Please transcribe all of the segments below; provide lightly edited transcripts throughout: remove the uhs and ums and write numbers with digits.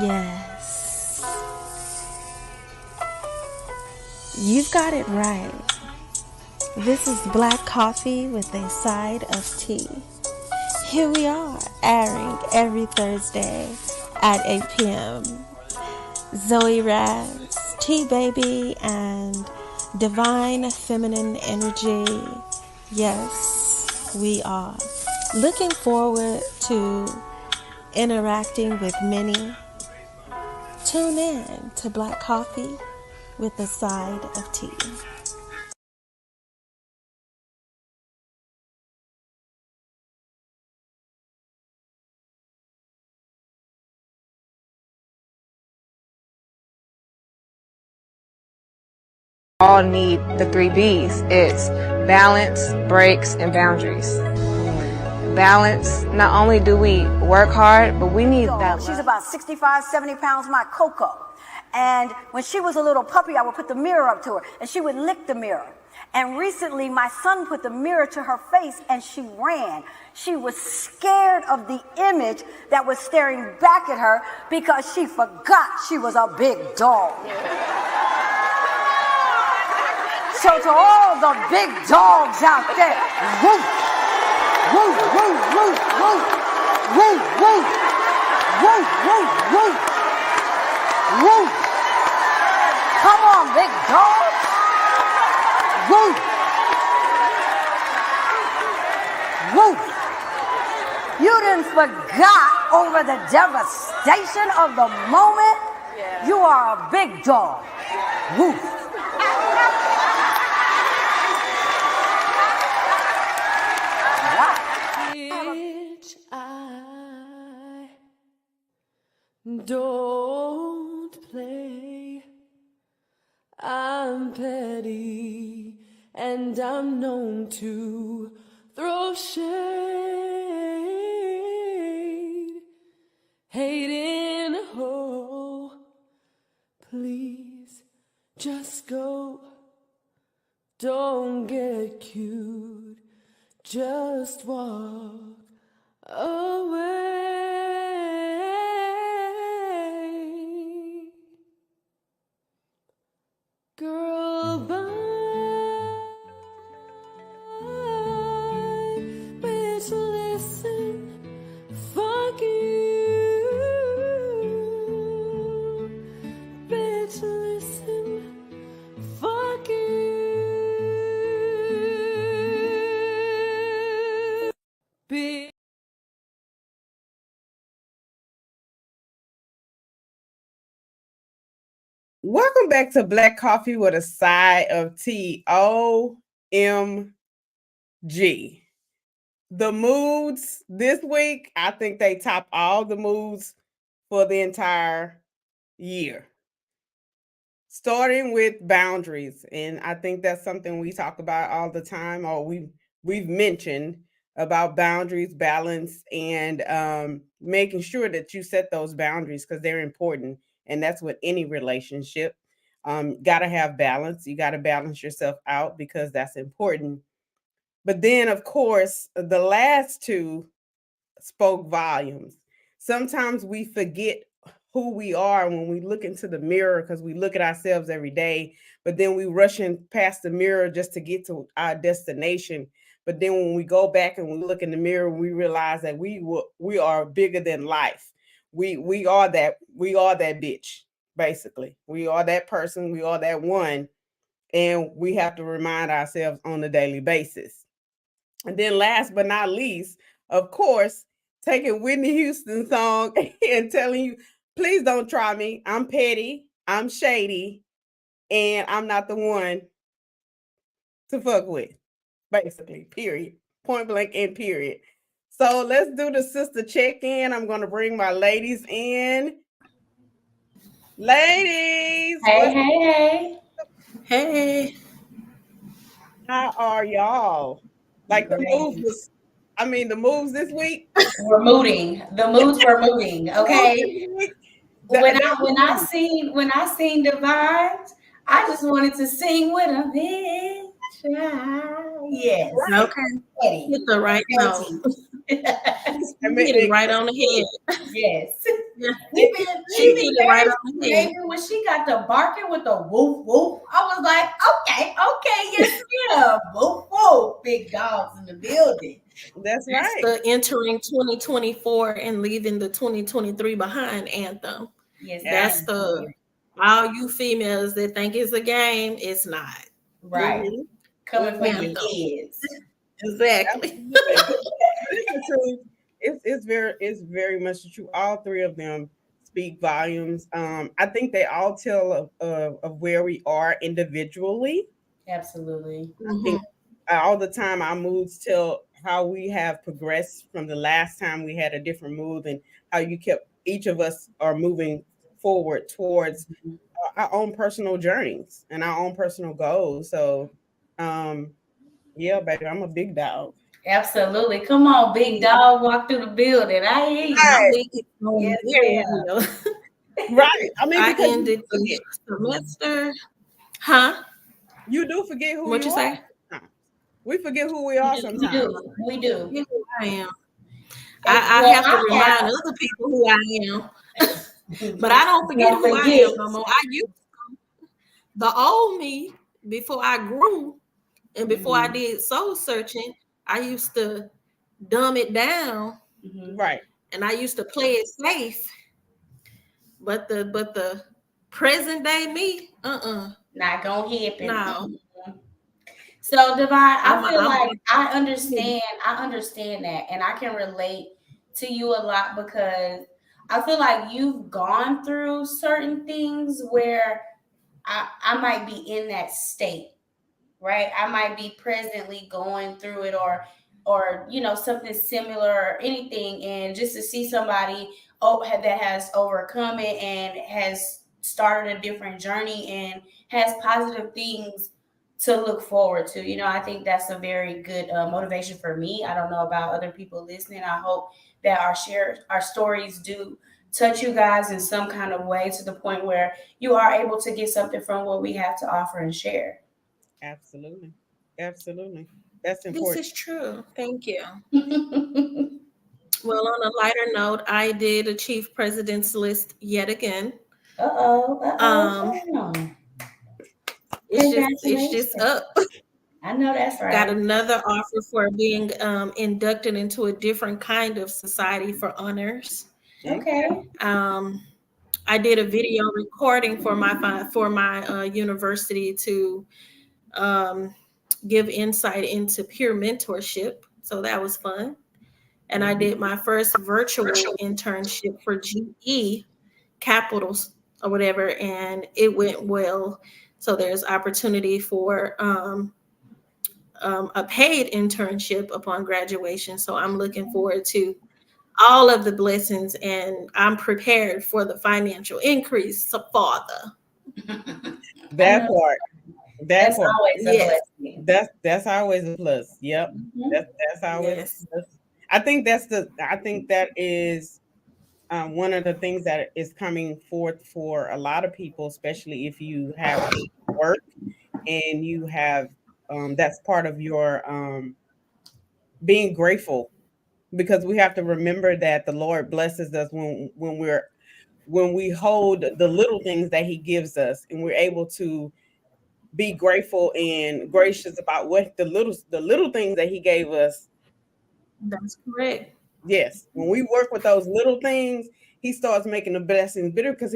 Yes, you've got it right. This is Black Coffee with a side of tea. Here we are, airing every Thursday at 8 p.m. Zoey Raz, Tea Baby, and Divine Feminine Energy. Yes, we are. Looking forward to interacting with many. Tune in to Black Coffee with a side of tea. All need the three B's. It's balance, breaks, and boundaries. Balance, not only do we work hard, but we need that. She's about 65, 70 pounds, my Coco. And when she was a little puppy, I would put the mirror up to her, and she would lick the mirror. And recently, my son put the mirror to her face, and she ran. She was scared of the image that was staring back at her because she forgot she was a big dog. So to all the big dogs out there, woof, woof, woof, woof, woof, woof, woof, woof, woof, woof, woof. Come on, big dogs. Woof, woof. You done forgot over the devastation of the moment. You are a big dog. Woof. Bitch, I don't play. I'm petty and I'm known to throw shade. Hating a hoe. Please just go. Don't get cute. Just walk away. Girl, bye. Bitch, listen. Fuck you. Bitch, listen. Fuck you. Welcome back to Black Coffee with a Side of Tea. OMG. The moods this week, I think they top all the moods for the entire year. Starting with boundaries. And I think that's something we talk about all the time, or we've mentioned about boundaries, balance, and making sure that you set those boundaries because they're important. And that's with any relationship. Gotta have balance. You gotta balance yourself out because that's important. But then, of course, the last two spoke volumes. Sometimes we forget who we are when we look into the mirror because we look at ourselves every day, but then we rushing past the mirror just to get to our destination. But then when we go back and we look in the mirror, we realize that we are bigger than life. We are that bitch, basically. We are that person, we are that one, and we have to remind ourselves on a daily basis. And then last but not least, of course, taking Whitney Houston's song and telling you, please don't try me. I'm petty, I'm shady, and I'm not the one to fuck with. Basically, period. Point blank and period. So let's do the sister check-in. I'm going to bring my ladies in. Ladies. Hey. Hey. How are y'all? Like the moves this week? We're mooting. The moods were mooting. Okay. When I seen Divine, I just wanted to sing with him. Bitch. Yes. Okay. Petty. Hit the right note. And Hit it right on the head. Yes. Yeah. We've been She hit it right on the head. baby, when she got the barking with the woof woof, I was like, okay, yes, yeah, woof woof, big dogs in the building. that's That's right. the entering 2024 and leaving the 2023 behind anthem. Yes, That's the all you females that think it's a game, it's not. right. Mhm. Coming for your Anthem. kids. Exactly. Absolutely. It's the truth. It's very much the truth. All three of them speak volumes. I think they all tell of where we are individually. Absolutely. I think all the time our moods tell how we have progressed from the last time we had a different mood, and how you kept each of us are moving forward towards our own personal journeys and our own personal goals. So, yeah, baby, I'm a big dog. Absolutely. Come on, big dog, walk through the building. I hear you. My Right, week is going Yes, very ma'am. well. right. I mean, I because ended the semester. Huh? you do forget who What you you are. say? We forget who we are We sometimes. do. We do. Yeah, who I am. And I well, have to I remind have. other people who I am, but I don't forget Don't who I forget. am no more. I used the old me before I grew and before I did soul searching. I used to dumb it down Right. and I used to play it safe. But the present day me, Not gonna happen. no. So Divine, I feel I'm like I understand that, and I can relate to you a lot because I feel like you've gone through certain things where I might be in that state, right? I might be presently going through it or something similar or anything, and just to see somebody that has overcome it and has started a different journey and has positive things to look forward to. I think that's a very good motivation for me. I don't know about other people listening. I hope that our stories do touch you guys in some kind of way to the point where you are able to get something from what we have to offer and share. Absolutely. Absolutely. That's This important. is true. Thank you. Uh-oh, Well, on a lighter note, I did achieve president's list yet again. Um, going on? it's just Congratulations. up. I know that's Got right. another offer for being inducted into a different kind of society for honors. Okay. Okay. I did a video recording for my university to um, give insight into peer mentorship. So that was fun. And I did my first virtual internship for GE Capitals or whatever, and it went well. So there's opportunity for a paid internship upon graduation. So I'm looking forward to all of the blessings, and I'm prepared for the financial increase. So, Father, I That know part. That that's part. always a yes, blessing. That's always a plus. Yep. Mhm. That's always a yes, plus. I think that is one of the things that is coming forth for a lot of people, especially if you have work and you have that's part of your being grateful, because we have to remember that the Lord blesses us when we hold the little things that He gives us, and we're able to be grateful and gracious about what the little things that He gave us. that's correct. Yes, when we work with those little things, He starts making the blessings bigger because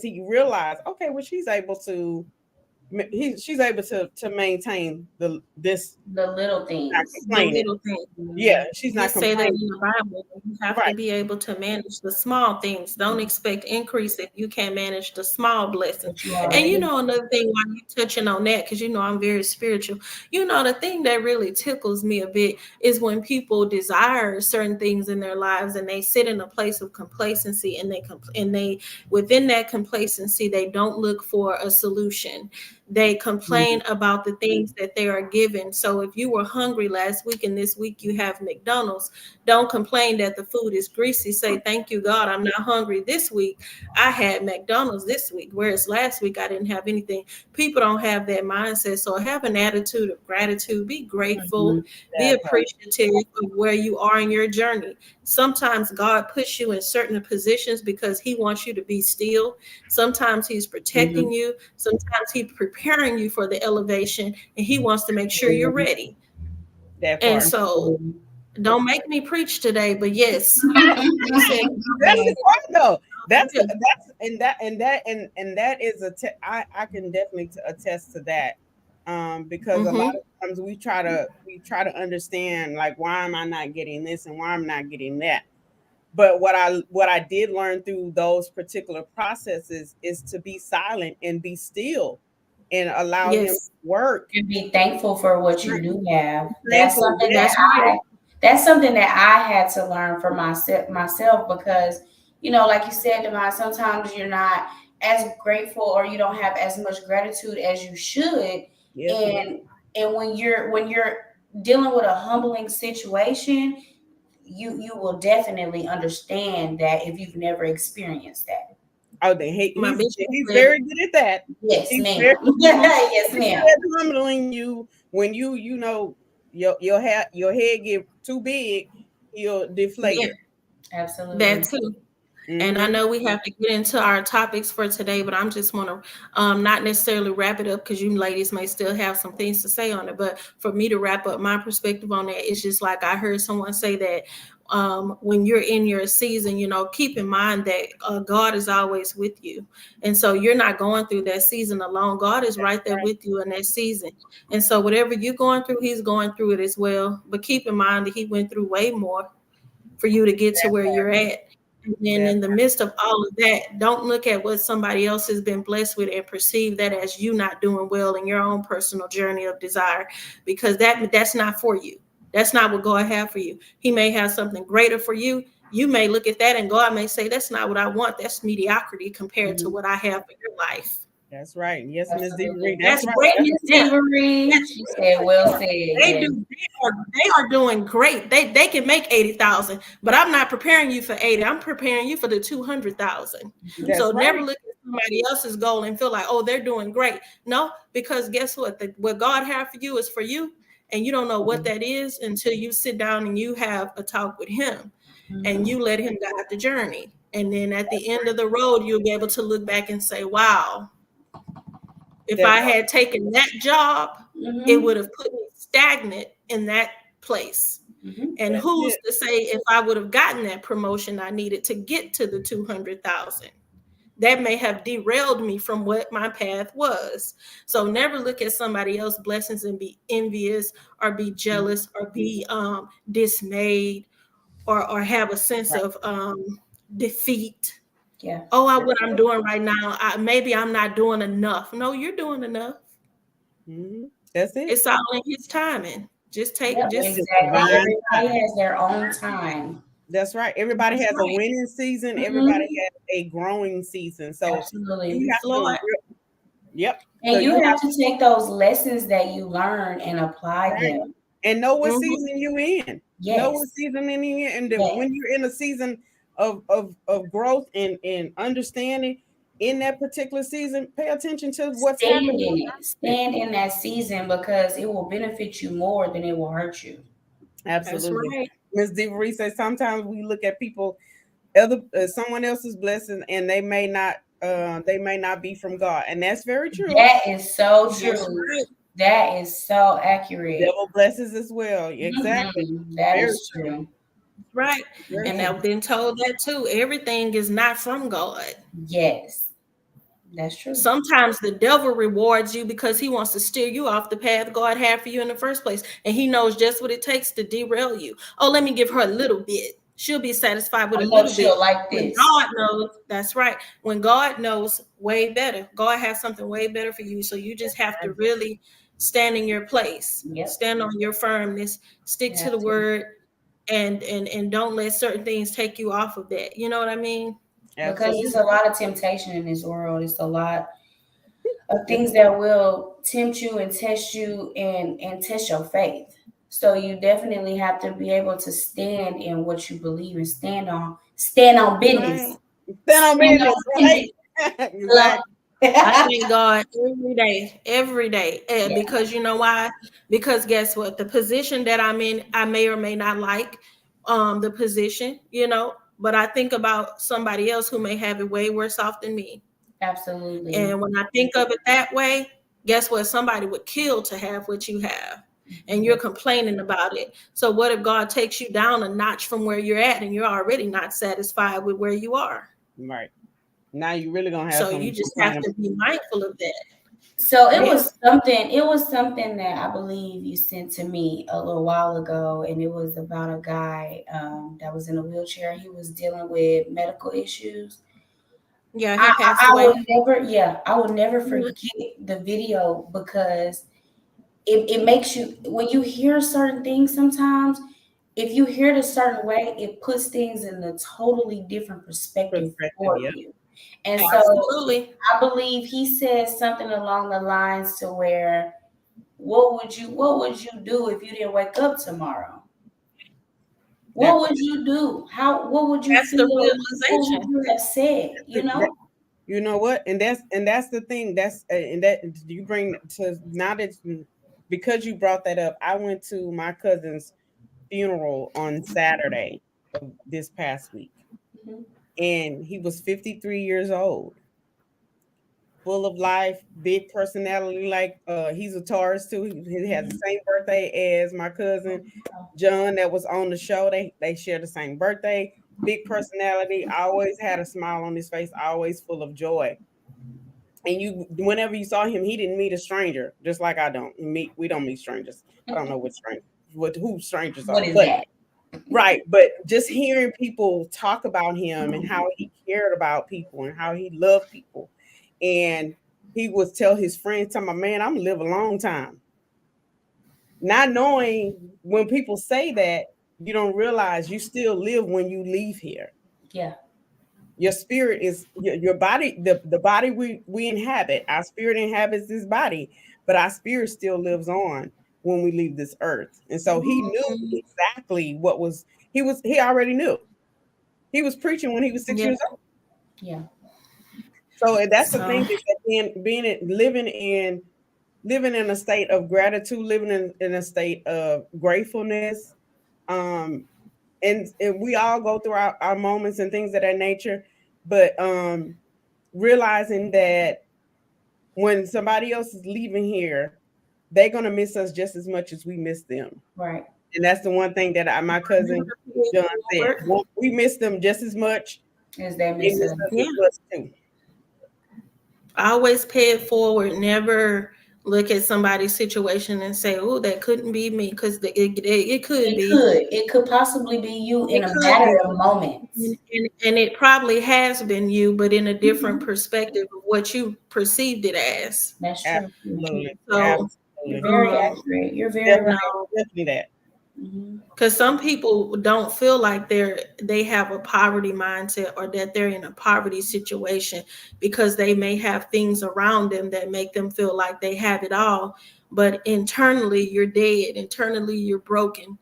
he realized, okay, well, she's able to maintain this, The little not things. The complaining. little things. Yeah, she's He not say that in complaining. the Bible. You have to Right. be able to manage the small things. Don't expect increase if you can't manage the small blessings. That you And already another thing while you touching on that, because I'm very spiritual. The thing that really tickles me a bit is when people desire certain things in their lives and they sit in a place of complacency and they within that complacency they don't look for a solution. They complain about the things that they are given. So if you were hungry last week and this week you have McDonald's, don't complain that the food is greasy. Say, thank you, God, I'm not hungry this week. I had McDonald's this week, whereas last week I didn't have anything. People don't have that mindset. So have an attitude of gratitude. Be grateful. Be That part. appreciative of where you are in your journey. Sometimes God puts you in certain positions because he wants you to be still. Sometimes he's protecting you. Sometimes he's preparing you for the elevation, and he wants to make sure you're ready. That And part. so don't make me preach today, but yes, you said That's the part though. That's yeah. that's and that is I can definitely attest to that. Because a lot Mm-hmm. of times we try to understand, like, why am I not getting this and why I'm not getting that. But what I did learn through those particular processes is to be silent and be still and allow him to Yes, work. And be thankful for what you right. do have. That's Thankful, something that That's right. that's something that I had to learn for myself because, like you said, Devon, sometimes you're not as grateful or you don't have as much gratitude as you should. yes, ma'am. And when you're dealing with a humbling situation, you will definitely understand that if you've never experienced that. Oh, My bishop he's said, very good at that. Yes, He's ma'am. very Yes, good ma'am. at humbling you when your head get too big, he'll deflate yeah, it. that Absolutely. too. And I Mm-hmm. know we have to get into our topics for today, but I'm just want to not necessarily wrap it up because you ladies may still have some things to say on it. But for me to wrap up my perspective on that, it's just like I heard someone say that when you're in your season, keep in mind that God is always with you. And so you're not going through that season alone. God is right there with you in that season. And so whatever you're going through, he's going through it as well. But keep in mind that he went through way more for you to get to That where part. you're at. And then That in the midst of all of that, don't look at what somebody else has been blessed with and perceive that as you not doing well in your own personal journey of desire, because that's not for you. That's not what God have for you. He may have something greater for you. You may look at that and God may say, that's not what I want. That's mediocrity compared to Mhm. what I have for your life. That's right. Yes, Miss Absolutely. DeVry. That's That's right. Great, great. That's Miss Yeah. Avery. That's She said, well said. they Yes. do. They are doing great. They can make 80,000, but I'm not preparing you for 80. I'm preparing you for the 200,000. So that's never right. look at somebody else's goal and feel like, oh, they're doing great. No, because guess what? What God has for you is for you, and you don't know what that is until you sit down and you have a talk with Him, and you let Him guide the journey. And then at the end of the road, you'll be able to look back and say, wow, if That I part. had taken that job, it would Mm-hmm. have put me stagnant in that place. Mm-hmm. And That's who's it. to say if I would have gotten that promotion I needed to get to the 200,000? That may have derailed me from what my path was. So never look at somebody else's blessings and be envious or be jealous or be dismayed or have a sense Right. of defeat. Yeah. Oh, what I'm doing right now, maybe I'm not doing enough. No, you're doing enough. Hmm. That's it. It's all in his timing. Just take, Yep, It's just just exactly. divine Everybody time. has their own time. That's right. Everybody that's has a right. winning season. Everybody Mm-hmm. has a growing season. So Absolutely. you Yes, have to. Lord. Yep. So And you you have have to take those lessons that you learn and apply right them. and know what Hmm. season you in. Know what Yes. season in, and then Yes. when you're in a season of growth and understanding in that particular season, pay attention to what's Stand happening in around it. it. Stand in that season because it will benefit you more than it will hurt you. That's Absolutely. right. Miss DeVry says sometimes we look at people someone else's blessing and they may not be from God, and that's very true. That is so That's true. right. That is so accurate. Devil blesses as well. Exactly. That Very is true. true. Right. Very And true. I've been told that too. Everything is not from God. Yes, that's true. Sometimes the devil rewards you because he wants to steer you off the path God had for you in the first place. And he knows just what it takes to derail you. Oh, let me give her a little bit. She'll be satisfied with I a know little bit. she'll like When this. God knows, that's right. When God knows way better, God has something way better for you. So you just have to really stand in your place, Yep. stand on your firmness, stick You to have the to. word, and don't let certain things take you off of that. You know what I mean? Because it's Absolutely. a lot of temptation in this world. It's a lot of things that will tempt you and test you and test your faith. So you definitely have to be able to stand in what you believe and stand on business. Right. Stand on Stand business, on right? business. Exactly. I thank God every day. And Yeah, because you know why? Because guess what? The position that I'm in, I may or may not like the position, but I think about somebody else who may have it way worse off than me. absolutely. And when I think of it that way, guess what? Somebody would kill to have what you have. And you're complaining about it. So what if God takes you down a notch from where you're at and you're already not satisfied with where you are? Right. Now you really gonna have So you some just have complaining. to be mindful of that. So Yeah. it was something that I believe you sent to me a little while ago, and it was about a guy that was in a wheelchair. He was dealing with medical issues. Yeah, he passed I away. I will never forget the video because it makes you, when you hear certain things sometimes, if you hear it a certain way, it puts things in a totally different perspective Perspective, for yeah. you. And so Absolutely. I believe he said something along the lines to where, what would you do if you didn't wake up tomorrow? That, What would you do? What would you That's the feel? What would realization. you have said? You that know? you know what, and that's the thing. That's and that you bring to now that because you brought that up. I went to my cousin's funeral on Saturday of this past week, Mhm. and he was 53 years old, full of life, big personality. Like he's a Taurus too. He has the same birthday as my cousin John that was on the show. They share the same birthday. Big personality. Always had a smile on his face. Always full of joy. And you, whenever you saw him, he didn't meet a stranger, just like I don't meet. We don't meet strangers. I don't know what strangers, who strangers What are, is but that? right. But just hearing people talk about him and how he cared about people and how he loved people, and he would tell his friends, "Tell my man, I'm gonna live a long time." Not knowing when people say that, you don't realize you still live when you leave here. Yeah. Your spirit is your body, the body we inhabit. Our spirit inhabits this body, but our spirit still lives on when we leave this earth. And so he knew Mhm. exactly he already knew. He was preaching when he was 6 Yeah. years old. Yeah. So that's the So thing, is that living in a state of gratitude, living in a state of gratefulness. Um, and we all go through our moments and things of that nature, but realizing that when somebody else is leaving here, they're gonna miss us just as much as we miss them. Right. And that's the one thing that my cousin John said. We miss them just as much. As they They miss miss us. us yeah, as much too. always pay it forward. Never look at somebody's situation and say, "Oh, that couldn't be me," because it could It be. could. It could possibly be you in It a could matter be. of moments. And it probably has been you, but in a different Mhm. perspective of what you perceived it as. That's true. Absolutely. So, You're Absolutely. very um, accurate. You're very Definitely, right. no, definitely that. Mhm. because some people don't feel like they have a poverty mindset or that they're in a poverty situation because they may have things around them that make them feel like they have it all, but internally you're dead. Internally you're broken.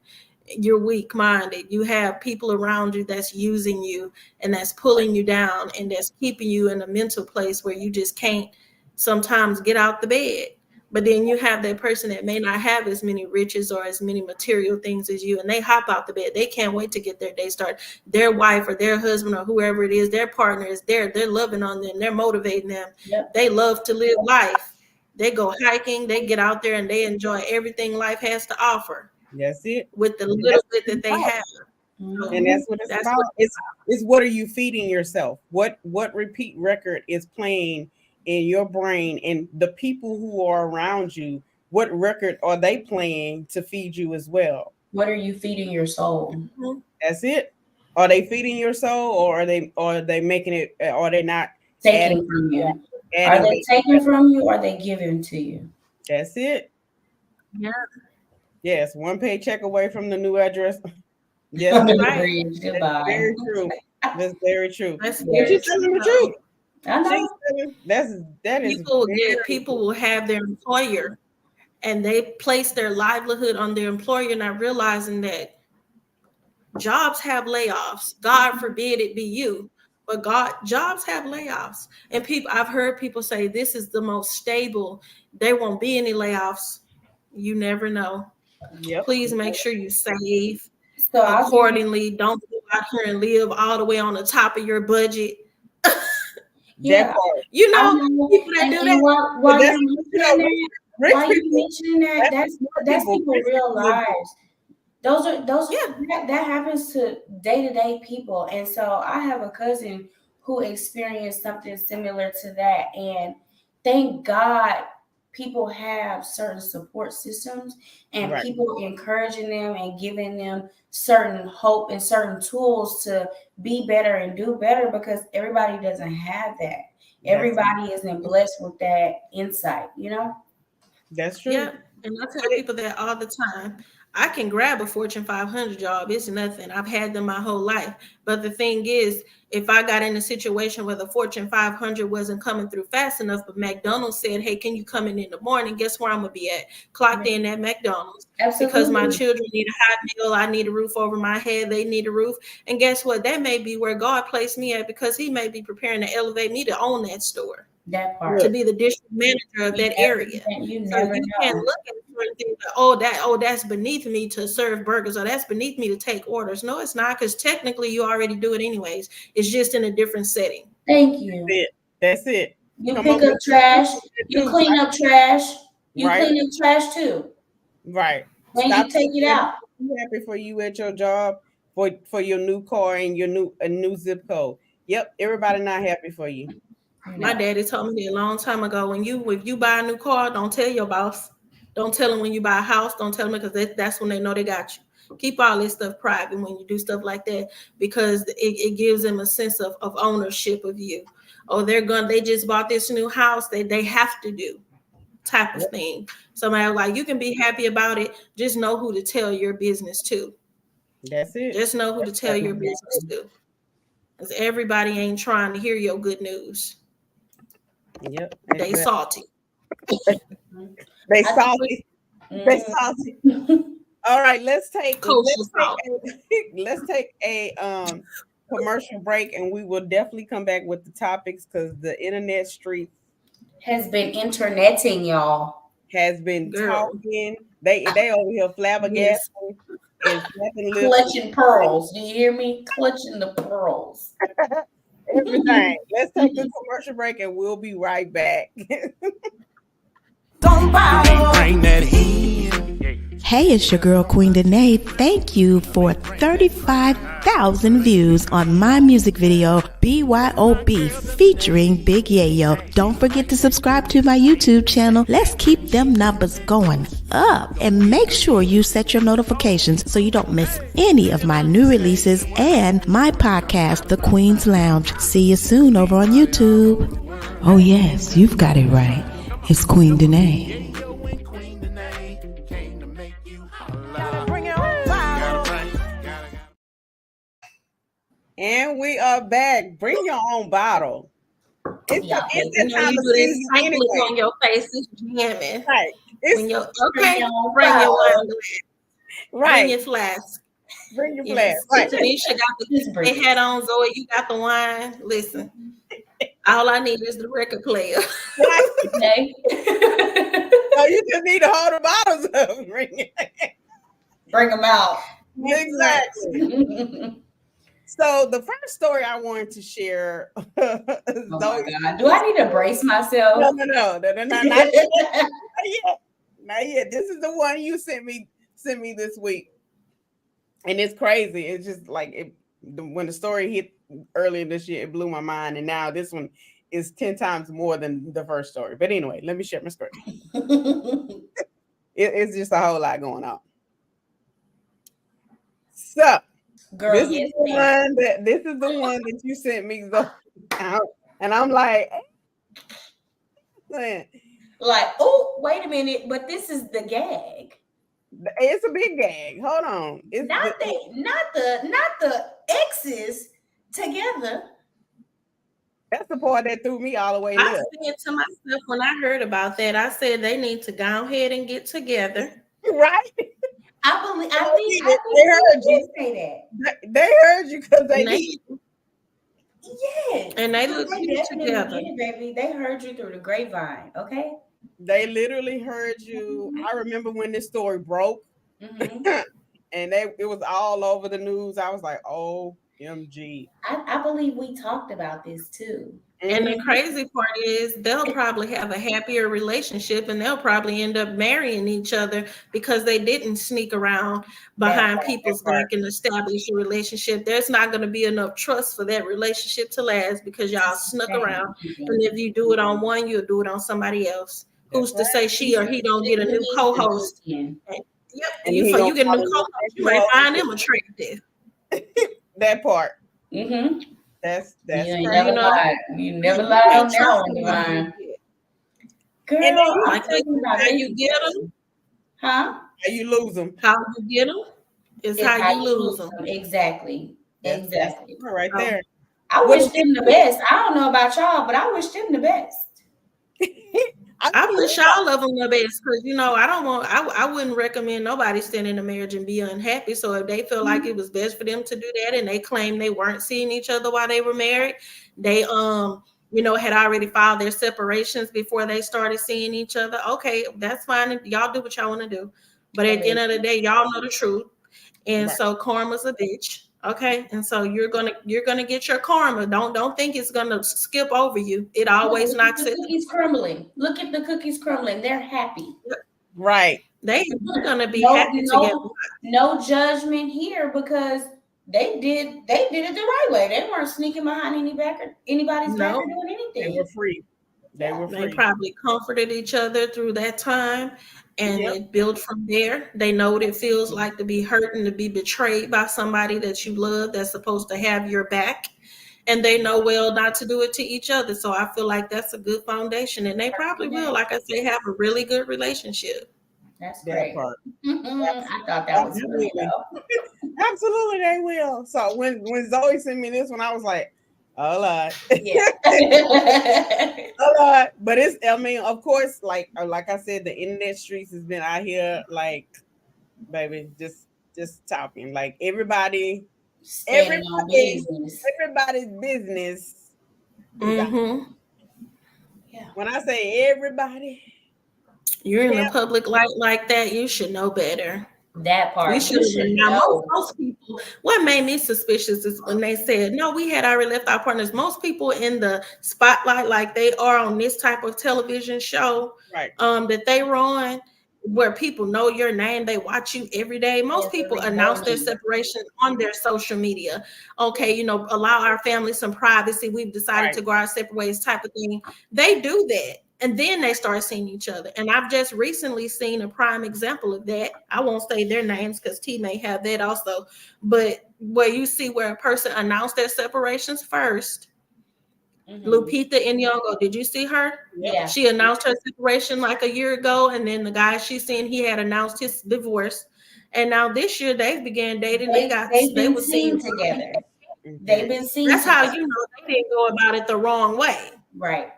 You're weak minded. You have people around you that's using you and that's pulling you down and that's keeping you in a mental place where you just can't sometimes get out the bed. But then you have that person that may not have as many riches or as many material things as you, and they hop out the bed. They can't wait to get their day started. Their wife or their husband or whoever it is, their partner is there. They're loving on them. They're motivating them. Yep. They love to live life. They go hiking. They get out there and they enjoy everything life has to offer That's it. with the And little that's what bit it's that they about. have. So And Mhm. that's what it's that's about. what It's what are you feeding yourself? What repeat record is playing in your brain, and the people who are around you, what record are they playing to feed you as well? What are you feeding your soul? Mhm. That's it. Are they feeding your soul, or are they making it, or are they not adding Taking from you. Are adding they value? taking from you or are they giving to you? That's it. Yeah, Yes, one paycheck away from the new address. Yes, Under ma'am. the right. bridge. That's Goodbye. very true. That's very true. That's But you're Very it. true. telling the So truth. I know. That is People will have their employer and they place their livelihood on their employer, not realizing that jobs have layoffs. God forbid it be you, but jobs have layoffs. And I've heard people say this is the most stable. There won't be any layoffs. You never know. Yep. Please make sure you save So accordingly. Don't go out here and live all the way on the top of your budget. Yeah, you know, people that do that. While you mentioning that, that's people's real lives. Those are that happens to day-to-day people. And so I have a cousin who experienced something similar to that. And thank God people have certain support systems and people encouraging them and giving them certain hope and certain tools to be better and do better, because everybody doesn't have that. Everybody isn't blessed with that insight, you know? That's true. Yeah, and I tell people that all the time. I can grab a Fortune 500 job. It's nothing. I've had them my whole life. But the thing is, if I got in a situation where the Fortune 500 wasn't coming through fast enough, but McDonald's said, hey, can you come in the morning? Guess where I'm going to be at? Clocked in at McDonald's. Absolutely. Because my children need a hot meal. I need a roof over my head. They need a roof. And guess what? That may be where God placed me at, because he may be preparing to elevate me to own that store. That part. To be the district manager of that area. You so never you know. can't look at certain things like, that's beneath me to serve burgers, or that's beneath me to take orders. No, it's not, because technically you already do it anyways. It's just in a different setting. Thank you. That's it. You pick up trash. You clean up trash. You clean up trash too. Right. When you take it out. I'm happy for you at your job, for your new car and your new zip code. Yep, everybody not happy for you. My daddy told me a long time ago, if you buy a new car, don't tell your boss. Don't tell them when you buy a house. Don't tell them, because that's when they know they got you. Keep all this stuff private when you do stuff like that, because it gives them a sense of ownership of you. Oh, they just bought this new house. They have to do type of thing. Somebody like, you can be happy about it. Just know who to tell your business to. That's it. Just know who to tell your business to. Because everybody ain't trying to hear your good news. Yep. They salty. They salty. They salty. All right, let's take a commercial break, and we will definitely come back with the topics, because the internet street has been interneting, y'all. Has been talking. They over here flabbergasted and clutching pearls. Do you hear me? Clutching the pearls. Everything. Let's take the commercial break, and we'll be right back. Don't bring that heat. Hey, it's your girl Queen Danae. Thank you for 35,000 views on my music video BYOB featuring Big Yayo. Don't forget to subscribe to my YouTube channel. Let's keep them numbers going up, and make sure you set your notifications so you don't miss any of my new releases and my podcast, The Queen's Lounge. See you soon over on YouTube. Oh yes, you've got it right. It's Queen Danae. And we are back. Bring your own bottle. It's the time you of do this season anyway. anyway. On your face is jamming. Right. Bring your wine. Right. Bring your flask. Bring your flask. Right. Tanisha got the hat on. Zoe, you got the wine. Listen, all I need is the record player. Okay. So you just need to hold the bottles up. Bring them out. Exactly. So the first story I wanted to share. Oh my God. Do I need to brace myself? No, not yet. Not yet. This is the one you sent me this week, and it's crazy. It's just like when the story hit earlier this year, it blew my mind, and now this one is 10 times more than the first story. But anyway, let me share my screen. It's just a whole lot going on. So. Girl, this is the one that you sent me out, and I'm like, oh, wait a minute, but this is the gag. It's a big gag. Hold on, it's not the exes together. That's the part that threw me all the way I left. said to myself when I heard about that, I said they need to go ahead and get together. Right? I think They heard they you. did say that. They heard you because they And they, did. Yes. and they look They cute definitely together. did, baby. They heard you through the grapevine, okay? They literally heard you. I remember when this story broke, Mm-hmm. and it was all over the news. I was like, OMG. I believe we talked about this too. And the Mhm. crazy part is they'll probably have a happier relationship and they'll probably end up marrying each other because they didn't sneak around behind people's back and establish a relationship. There's not going to be enough trust for that relationship to last because y'all snuck around. And if you do it on one, you'll do it on somebody else. Who's to say she or he don't get a new co-host? Yep. And You he get a gonna new follow co-host, you you might back find them attractive. that part. Mm-hmm. That's You ain't crazy. never lied. You never lied on that one, Divine. Girl, And then I'm talking about how you get them, huh? how you lose them. how you get them is It's how you lose them. Exactly. That's Exactly. right there. I wish them the best. I don't know about y'all, but I wish them the best. I wish all of them the best because I wouldn't recommend nobody staying in a marriage and be unhappy. So if they feel like it was best for them to do that and they claim they weren't seeing each other while they were married, they had already filed their separations before they started seeing each other. Okay, that's fine. Y'all do what y'all want to do. But at the end of the day, y'all know the truth. And so karma's a bitch. Okay. And so you're gonna get your karma. Don't think it's gonna skip over you. It always knocks it. Cookies crumbling. Look at the cookies crumbling. They're happy. Right. They're gonna be happy together. No judgment here because they did it the right way. They weren't sneaking behind anybody's back or doing anything. They were free. They probably comforted each other through that time and it built from there. They know what it feels like to be hurt and to be betrayed by somebody that you love that's supposed to have your back. And they know well not to do it to each other. So I feel like that's a good foundation. And they probably will, like I say, have a really good relationship. That's great. I thought that was really though. Absolutely, they will. So when Zoe sent me this one, I was like, oh Lord. Yeah. Oh Lord. But of course, like I said, the internet streets has been out here, like, baby, just talking. Like everybody's business. Mm-hmm. Yeah. When I say everybody, you're in a public light like that, you should know better. That part. We should know. Most people, what made me suspicious is when they said, no, we had already left our partners. Most people in the spotlight, like they are on this type of television show, right, that they run, where people know your name, they watch you every day. Most people announce their separation on their social media. Okay, allow our family some privacy. We've decided to go our separate ways type of thing. They do that. And then they start seeing each other. And I've just recently seen a prime example of that. I won't say their names because T may have that also. But where you see where a person announced their separations first. Mm-hmm. Lupita Nyong'o, did you see her? Yeah. She announced her separation like a year ago. And then the guy she's seen, he had announced his divorce. And now this year they began dating. They were seen together. They've been seen That's together. how you know they didn't go about it the wrong way. Right.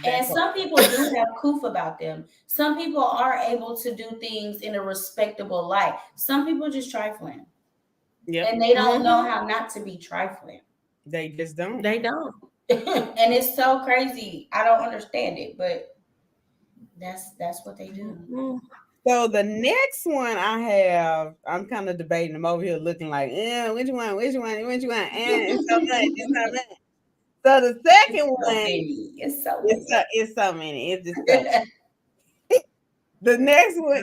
And some people do have coof about them. Some people are able to do things in a respectable light. Some people just trifling. Yeah. And they don't know how not to be trifling. They just don't. They don't. And it's so crazy. I don't understand it, but that's what they do. Mm-hmm. So the next one I have, I'm kind of debating. I'm over here looking like, which one? And so much. So the second one, it's so many. It's just so the next one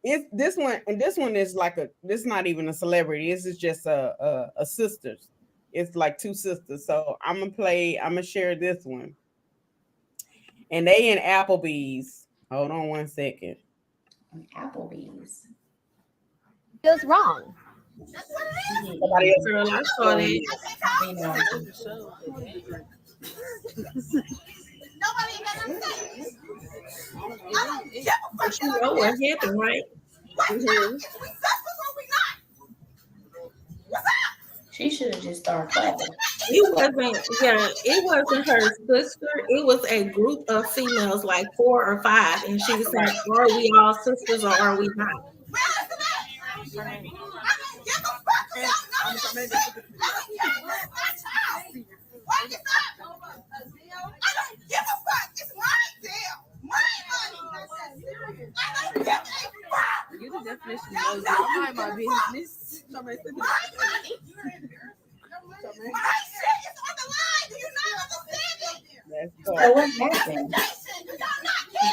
is this one, and this one is like this not even a celebrity. This is just a sisters. It's like two sisters. So I'm gonna share this one. And they in Applebee's. Hold on one second. Applebee's. Feels wrong. Somebody else. Girl, I saw that. But you know what happened, right? Mm-hmm. She should have just started clapping. It wasn't, yeah, it wasn't her sister. It was a group of females, like 4 or 5, and she was saying, "Are we all sisters or are we not?" You the definition of I mind my business. So what happened?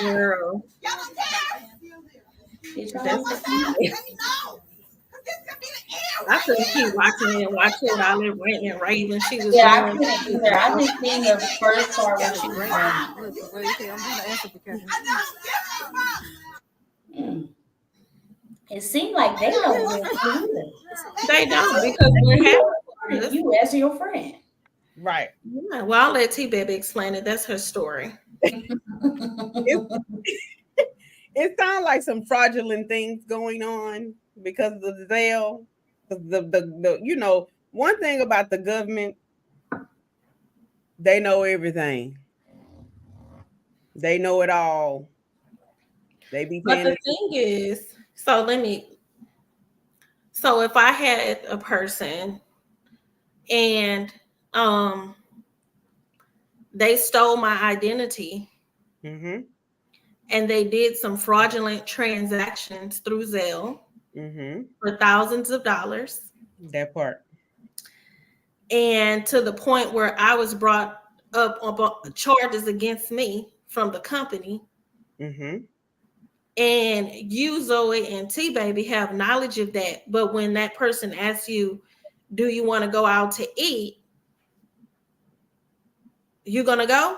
Girl, Did y'all that's I couldn't keep watching and watching all that ranting and raving she was Yeah, I doing. couldn't either. I just seen the first part when she was running. What you say? I'm gonna answer for Kevin. It seemed like they don't want you either. They don't, because we're having You as your friend. Right. yeah, well, I'll let T Baby explain it. That's her story. It sounds like some fraudulent things going on because of the Zelle. The you know, one thing about the government, they know everything. They know it all. They be But paying the thing is, so if I had a person and they stole my identity Mm-hmm. and they did some fraudulent transactions through Zelle Mm-hmm. for thousands of dollars, That part. and to the point where I was brought up on charges against me from the company, Mm-hmm. and you, Zoe, and T Baby have knowledge of that, but when that person asks you, do you want to go out to eat, you gonna go?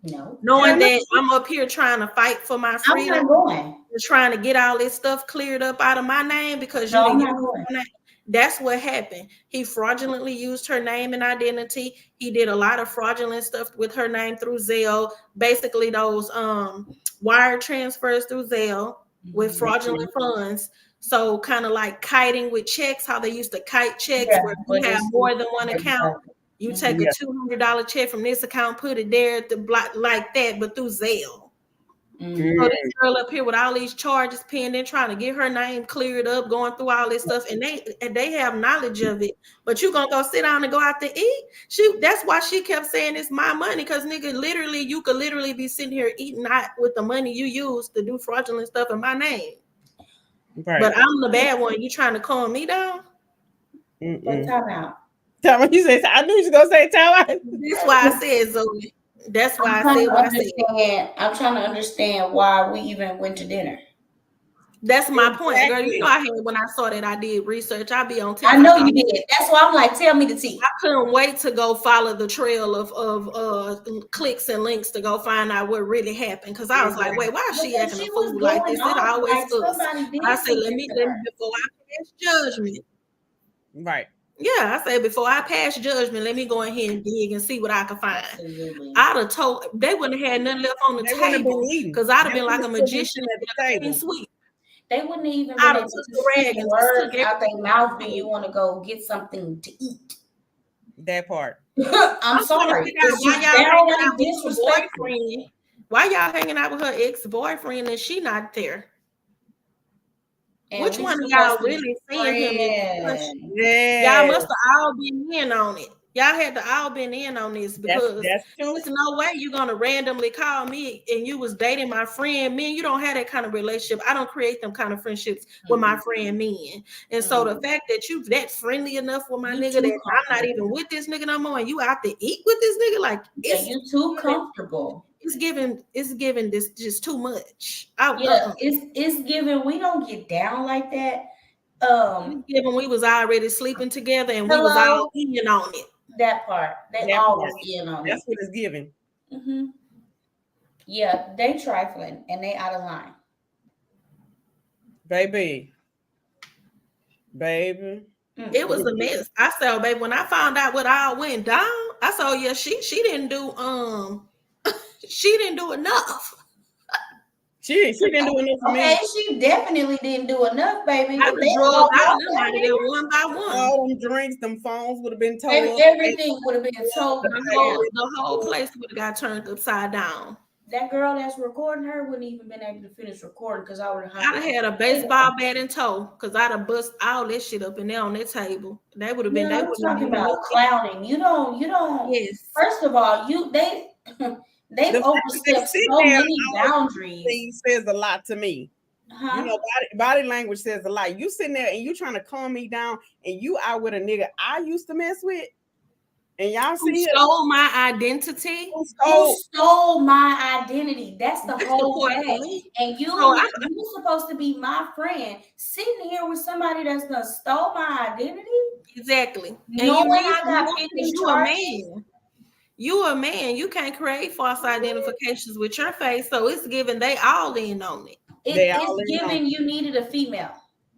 No. Knowing that I'm up here trying to fight for my I'm freedom, not going. trying to get all this stuff cleared up out of my name because you No, I'm didn't not use going. my name. That's what happened. He fraudulently used her name and identity. He did a lot of fraudulent stuff with her name through Zelle. Basically, those wire transfers through Zelle with fraudulent funds. So kind of like kiting with checks, how they used to kite checks Yeah, where but you have it's- more than one account. You take a Yeah. $200 check from this account, put it there at the block like that, but through Zelle. Mm-hmm. So this girl up here with all these charges pending, trying to get her name cleared up, going through all this stuff, and they have knowledge of it. But you gonna go sit down and go out to eat? That's why she kept saying it's my money, because nigga, literally, you could literally be sitting here eating not with the money you used to do fraudulent stuff in my name. Right. But I'm the bad one. You trying to calm me down? But time out. Tell me, you say, I knew you was gonna say time out. That's why I said, Zoe. That's why I said what I said. I'm trying to understand why we even went to dinner. That's my point, girl. You know, I had when I saw that I did research. I'll be on TikTok. I know you did. That's why I'm like, tell me the tea. I couldn't wait to go follow the trail of clicks and links to go find out what really happened. Because I was like, wait, why is she acting a fool like this? It always us. I said, let me before I pass judgment. Right. Yeah, I said before I pass judgment, let me go ahead and dig and see what I can find. Absolutely. I'd have told they wouldn't have had nothing left on the table because I'd have been like a magician at the table. Sweet. They wouldn't even been able to rag and words out their mouth when you want to go get something to eat. That part. I'm sorry. Why y'all hanging out with her ex-boyfriend and she not there? And which one of y'all really seeing him? Yeah. Y'all must have all been in on it. Y'all had to all been in on this because there's no way you're gonna randomly call me and you was dating my friend. Men, you don't have that kind of relationship. I don't create them kind of friendships with my friend men. And so the fact that you that friendly enough with my nigga that I'm not even with this nigga no more, and you out to eat with this nigga, like you too comfortable. It's giving this just too much. It's giving. We don't get down like that. Given we was already sleeping together and we was all in on it. That part. They always in on it. That's what it's giving. Mm-hmm. Yeah, they trifling and they out of line. Baby. It was a mess. I said, baby, when I found out what all went down, I said, yeah, she didn't do she didn't do enough. She didn't do enough for Okay, me. she definitely didn't do enough, baby. I If was they drugged all out walked them out of there one by one. All them drinks, them phones would have been towed. everything would have been told. The whole place would have got turned upside down. That girl that's recording her wouldn't even been able to finish recording because I would have I'd have had a baseball bat in tow because I'd have bust all that shit up in there on that table. They would have been. Yeah, They I'm would talking about clowning. You don't. Yes. First of all, they've The fact that they overstepped sit so there, many boundaries. things says a lot to me. Huh? You know, body language says a lot. You sitting there and you trying to calm me down, and you out with a nigga I used to mess with, and y'all Who see stole my identity? Who stole my identity? That's the whole point, thing. right? And you were supposed to be my friend, sitting here with somebody that's done stole my identity. Exactly. Knowing I got you a man. You a man. You can't create false identifications with your face. So it's given they all in on it. It's given you needed a female.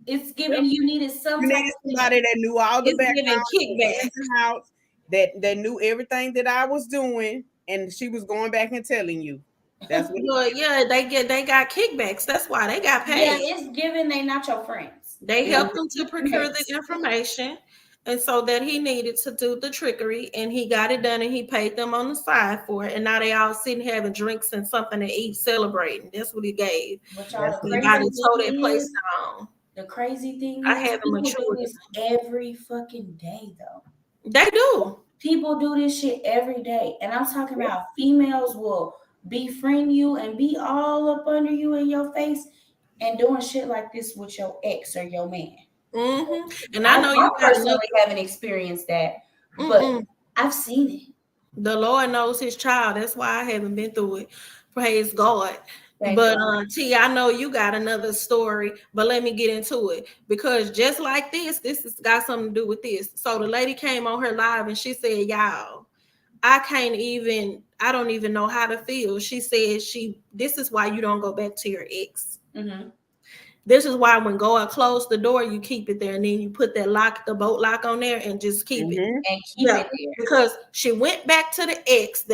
It's given you needed you needed somebody that knew all the background in the house, that knew everything that I was doing, and she was going back and telling you. That's what. Yeah, they got kickbacks. That's why they got paid. Yeah, it's given they not your friends. They helped them to procure the information, and so that he needed to do the trickery, and he got it done, and he paid them on the side for it. And now they all sitting having drinks and something to eat, celebrating. That's what he gave. But y'all, the crazy thing I is haven't people matured. do this every fucking day, though. They do. People do this shit every day, and I'm talking about females will befriend you and be all up under you in your face and doing shit like this with your ex or your man. Mm-hmm. And I know you personally haven't experienced that, but I've seen it. The Lord knows his child. That's why I haven't been through it. Praise God. But T, I know you got another story, but let me get into it because just like this has got something to do with this. So the lady came on her live and she said, y'all, I don't even know how to feel. She said this is why you don't go back to your ex. Mm-hmm. This is why when God closed the door, you keep it there and then you put that lock, the boat lock on there and just keep it. And keep it there. Because she went back to the ex.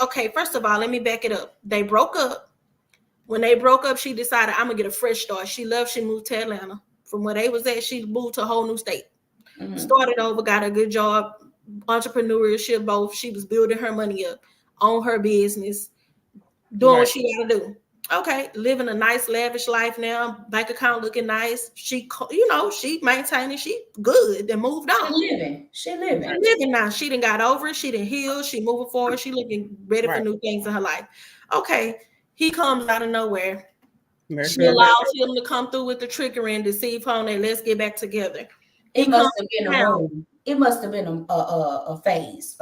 Okay, first of all, let me back it up. They broke up. When they broke up, she decided, I'm going to get a fresh start. She moved to Atlanta. From where they was at, she moved to a whole new state. Mm-hmm. Started over, got a good job, entrepreneurship, both. She was building her money up on her business, doing what she got to do. Okay, living a nice, lavish life now. Bank account looking nice. She maintaining, she good and moved on. She living now. She done got over it. She done healed. She moving forward. She looking ready for new things in her life. Okay. He comes out of nowhere. She allows him to come through with the trickery and deceive her and let's get back together. It must have been a room. It must have been a phase.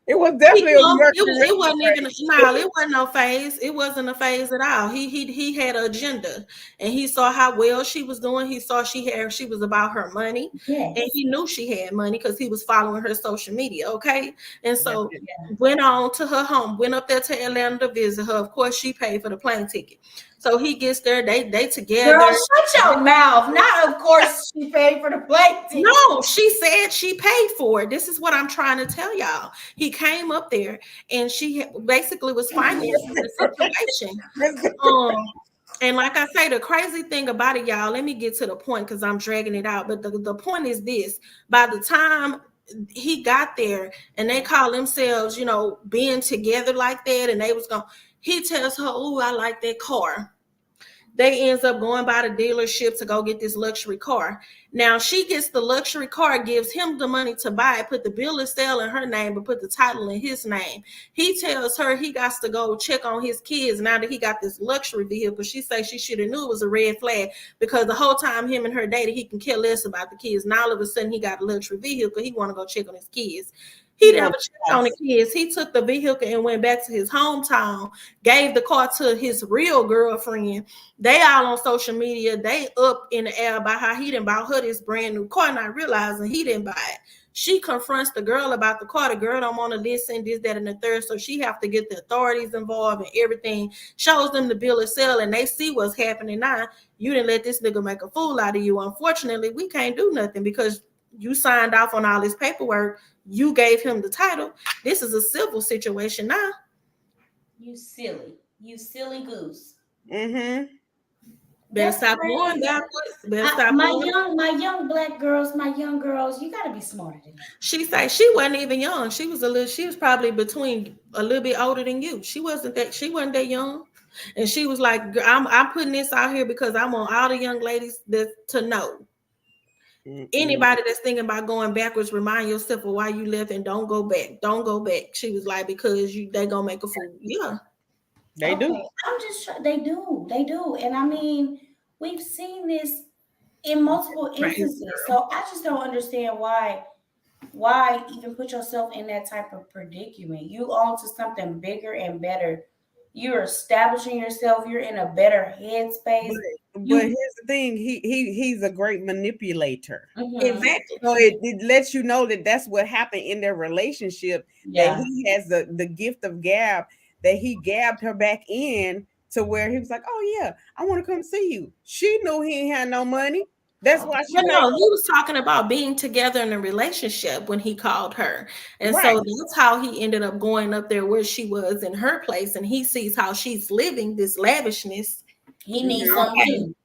It was definitely it wasn't no phase. It wasn't a phase at all. He had an agenda and he saw how well she was doing. He saw she was about her money. Yes. And he knew she had money because he was following her social media. Okay. And so went on to her home, went up there to Atlanta to visit her. Of course, she paid for the plane ticket. So he gets there, they together. Girl, shut your mouth. Not of course she paid for the plane ticket. No, she said she paid for it. This is what I'm trying to tell y'all. He came up there and she basically was financing the situation. And like I say, the crazy thing about it, y'all, let me get to the point because I'm dragging it out. But the point is this: by the time he got there and they call themselves, being together like that, and they was going, he tells her, "Oh, I like that car." They ends up going by the dealership to go get this luxury car. Now she gets the luxury car, gives him the money to buy it, put the bill of sale in her name, but put the title in his name. He tells her he got to go check on his kids now that he got this luxury vehicle. She says she should have knew it was a red flag because the whole time him and her dated, he can care less about the kids. Now all of a sudden he got a luxury vehicle. He want to go check on his kids. He never checked on the kids. He took the vehicle and went back to his hometown, gave the car to his real girlfriend. They all on social media. They up in the air about how he didn't buy her this brand new car, not realizing he didn't buy it. She confronts the girl about the car. The girl don't want to listen, this, that, and the third. So she have to get the authorities involved and everything. Shows them the bill of sale and they see what's happening now. You didn't let this nigga make a fool out of you. Unfortunately, we can't do nothing because you signed off on all this paperwork. You gave him the title. This is a civil situation now. You silly. You silly goose. Mm-hmm. Better That's stop going crazy. backwards. Better stop My going. young black girls, my young girls, you gotta be smarter than that. She said she wasn't even young. She was she was probably between a little bit older than you. She wasn't that young. And she was like, I'm putting this out here because I want all the young ladies to know. Anybody that's thinking about going backwards, remind yourself of why you left and don't go back. Don't go back. She was like, because they gonna make a fool. Yeah. They do. I'm just they do. And I mean, we've seen this in multiple instances. So I just don't understand why even put yourself in that type of predicament. You on to something bigger and better. You're establishing yourself. You're in a better headspace. But here's the thing: he's a great manipulator. Exactly. So it lets you know that that's what happened in their relationship. Yeah. That he has the gift of gab. That he gabbed her back in to where he was like, "Oh yeah, I want to come see you." She knew he ain't had no money. That's why she. But no, he was talking about being together in a relationship when he called her. And so that's how he ended up going up there where she was in her place. And he sees how she's living this lavishness. He needs something too.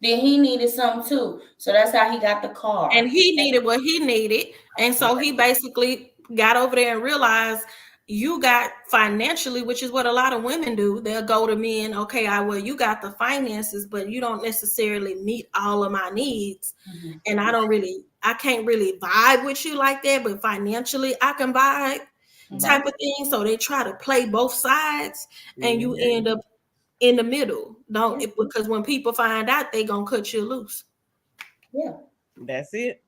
Then he needed something too. So that's how he got the car. And he needed what he needed. And so he basically got over there and realized you got financially, which is what a lot of women do. They'll go to men, okay, well, you got the finances, but you don't necessarily meet all of my needs. And I can't really vibe with you like that, but financially I can vibe type of thing. So they try to play both sides and you end up in the middle. Because when people find out, they gonna cut you loose. Yeah. That's it.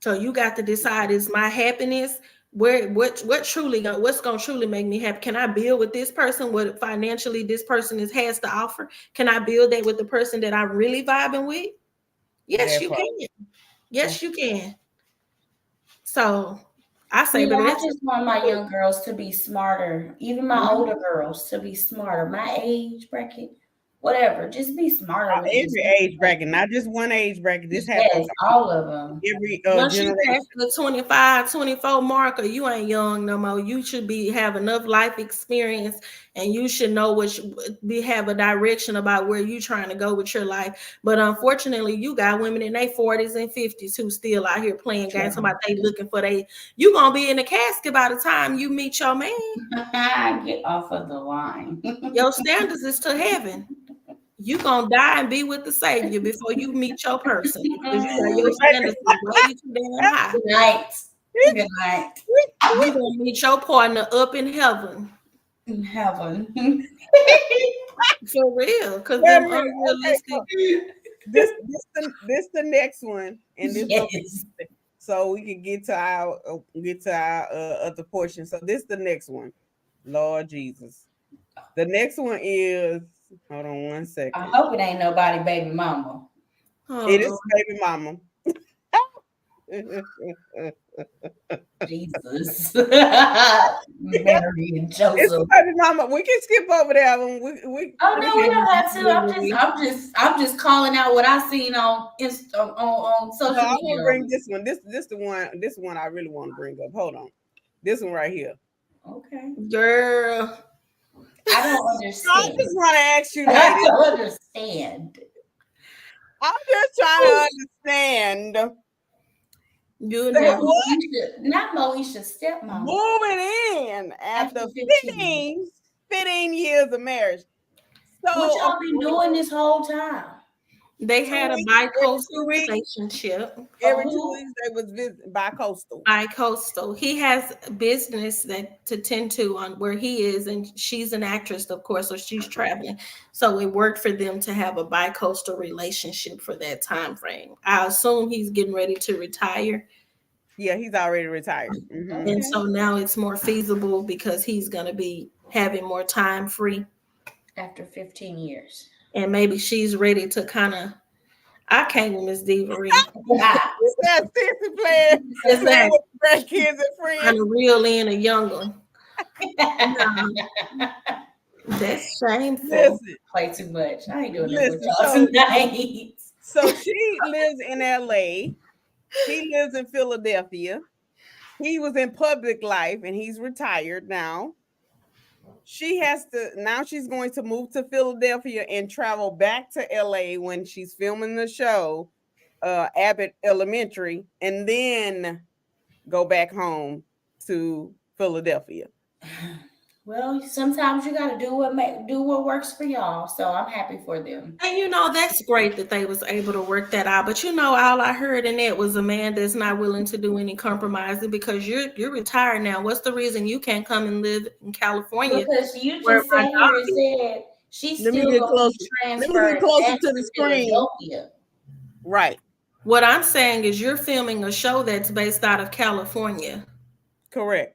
So you got to decide, is my happiness what's gonna truly make me happy? Can I build with this person what financially this person has to offer? Can I build that with the person that I'm really vibing with? Yes, you can. Yes, you can. So I say, I just want my young girls to be smarter, even my older girls to be smarter. My age bracket, whatever, just be smarter. Every age bracket, not just one age bracket. This happens all of them. Every once generation. you pass the 25, 24 marker, you ain't young no more. You should have enough life experience, and you should know have a direction about where you trying to go with your life. But unfortunately, you got women in their 40s and 50s who still out here playing games. Somebody they looking for you gonna be in the casket by the time you meet your man. Get off of the line. Your standards is to heaven. You gonna die and be with the Savior before you meet your person because you got your standards way too damn high. Good night. Good night. You gonna meet your partner up in heaven. In heaven. For real, because them unrealistic. This the next one, and this so we can get to our other portion. So this the next one, Lord Jesus. The next one is, hold on one second. I hope it ain't nobody baby mama. It is baby mama. Jesus. Mary and Joseph. It's baby mama. We can skip over that one. We don't have to. I'm just calling out what I seen on social media. I want to bring this one. This one I really want to bring up. Hold on. This one right here. Okay. Girl. I don't understand. I just want to ask you, I don't understand. I'm just trying to understand. Not Moesha's stepmom. Moving in after 15 years of marriage. So what y'all been doing this whole time? They had a bi-coastal relationship. Every 2 weeks they was bi-coastal. Bi-coastal. He has business to tend to on where he is, and she's an actress, of course, so she's traveling. So it worked for them to have a bi-coastal relationship for that time frame. I assume he's getting ready to retire. Yeah, he's already retired. Mm-hmm. And so now it's more feasible because he's going to be having more time free. After 15 years. And maybe she's ready to kind of, I came with Miss Diva Reed. That's sissy playing. Exactly. Kids and friends. Kind of reel in a young one. That's shameful. Listen, play too much. I ain't doing this with y'all tonight. So she lives in LA. He lives in Philadelphia. He was in public life and he's retired now. she has to now she's going to move to Philadelphia and travel back to LA when she's filming the show, Abbott Elementary, and then go back home to Philadelphia. Well, sometimes you got to do what works for y'all. So I'm happy for them. And you know, that's great that they was able to work that out. But you know, all I heard in that was a man that's not willing to do any compromising because you're retired now. What's the reason you can't come and live in California? Because you Where just my sat here and dog is? said she's Let me still get going to closer. be Let me get transferred closer back to the to screen. Philadelphia. Right. What I'm saying is you're filming a show that's based out of California. Correct.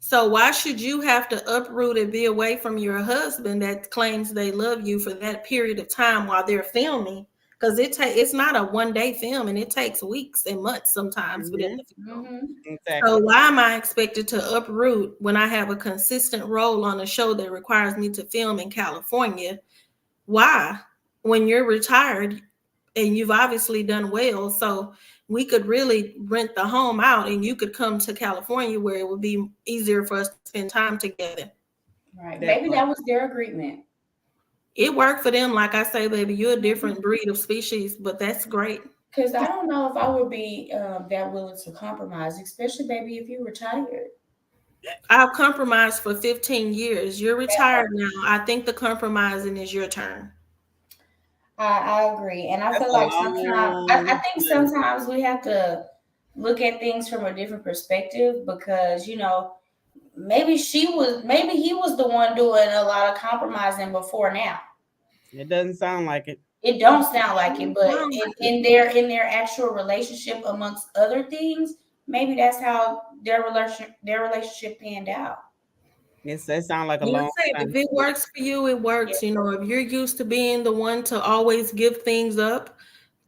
So why should you have to uproot and be away from your husband that claims they love you for that period of time while they're filming? Because it's not a one-day film and it takes weeks and months sometimes within the film. Mm-hmm. Exactly. So why am I expected to uproot when I have a consistent role on a show that requires me to film in California? Why? When you're retired and you've obviously done well, so we could really rent the home out and you could come to California where it would be easier for us to spend time together. Right. That Maybe part. that was their agreement. It worked for them. Like I say, baby, you're a different breed of species, but that's great. Because I don't know if I would be that willing to compromise, especially, baby, if you're retired. I've compromised for 15 years. You're retired now. I think the compromising is your turn. I agree. And I That's feel a like sometimes, I long think time. sometimes we have to look at things from a different perspective because, maybe he was the one doing a lot of compromising before now. It doesn't sound like it. It don't sound like it, but in their actual relationship, amongst other things, maybe that's how their relationship panned out. It sounds like a Like long I said, time. if it works for you, it works. You know, if you're used to being the one to always give things up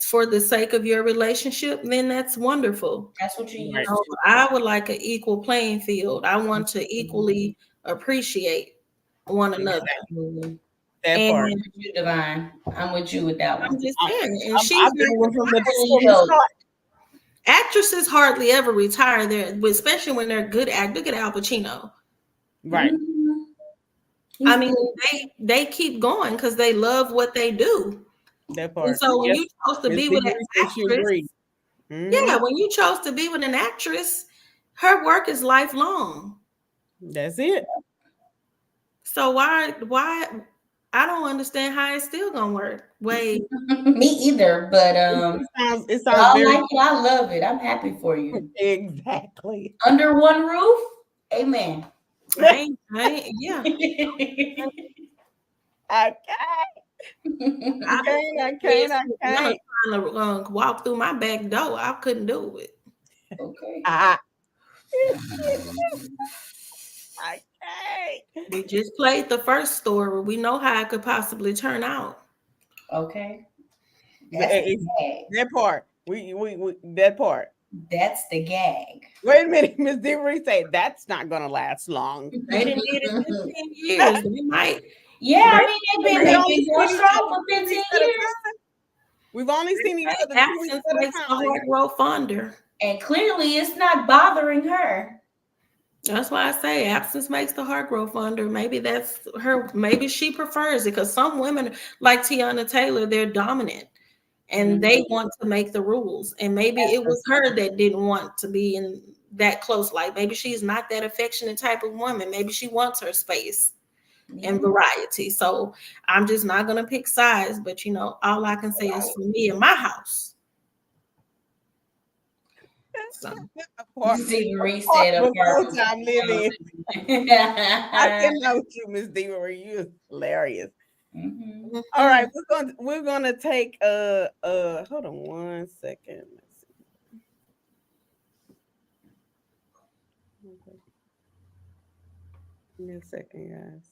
for the sake of your relationship, then that's wonderful. That's what you Right. used So to. I would like an equal playing field. I want to equally appreciate one another. Absolutely. That And part. I'm with you, Divine. I'm with you with that I'm one. just I, saying, and she's I've been with him from Really the help. start. actresses hardly ever retire there, especially when they're good act. Look at Al Pacino. Right. Mhm. I He's mean, good. they keep going because they love what they do. That And part. so when Yep. you chose to Miss be with an DeVries said she actress, agreed. yeah, when you chose to be with an actress, her work is lifelong. That's it. So why I don't understand how it's still gonna work. Wait, Me either, but It sounds y'all very like it. I love it. I'm happy for you. exactly. Under one roof, amen. yeah. I I can't. trying to walk through my back door. I couldn't do it. Okay. I can't. We just played the first story. We know how it could possibly turn out. Okay. That's the It's- gag. that part. We that part. That's the gag. Wait a minute, Miss DeVries said that's not gonna last long. They didn't did it 15 years. They might. Yeah, I We mean, they've been going only strong seen for each other 2 15 weeks at a years. time. We've only seen each other 2 weeks Absence at a makes the time. heart grow fonder. And clearly it's not bothering her. That's why I say absence makes the heart grow fonder. Maybe that's her. Maybe she prefers it because some women, like Tiana Taylor, they're dominant and they want to make the rules. And maybe it was her that didn't want to be in that close light. Maybe she's not that affectionate type of woman. Maybe she wants her space and variety. So I'm just not gonna pick sides. But you know, all I can say is for me in my house. So. DeVries said Before time living. I cannot with you, Miss DeVries. You're hilarious. Mm-hmm. All right, we're gonna take hold on one second. Let's see. Okay. Give me a second, guys.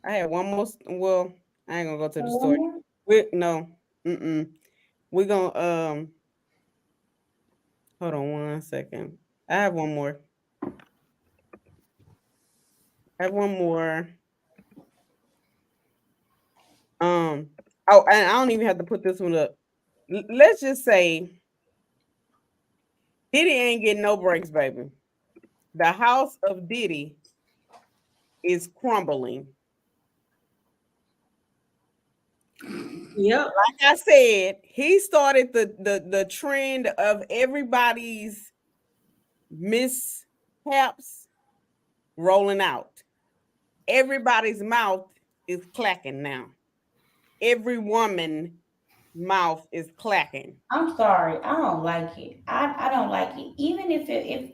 I had one more. Well, I ain't gonna go to the story. No. We're gonna hold on one second. I have one more. Oh, and I don't even have to put this one up. Let's just say Diddy ain't getting no breaks, baby. The house of Diddy is crumbling. Yep. Like I said, he started the trend of everybody's mishaps rolling out. Everybody's mouth is clacking now. Every woman mouth is clacking. I'm sorry. I don't like it. I don't like it. Even if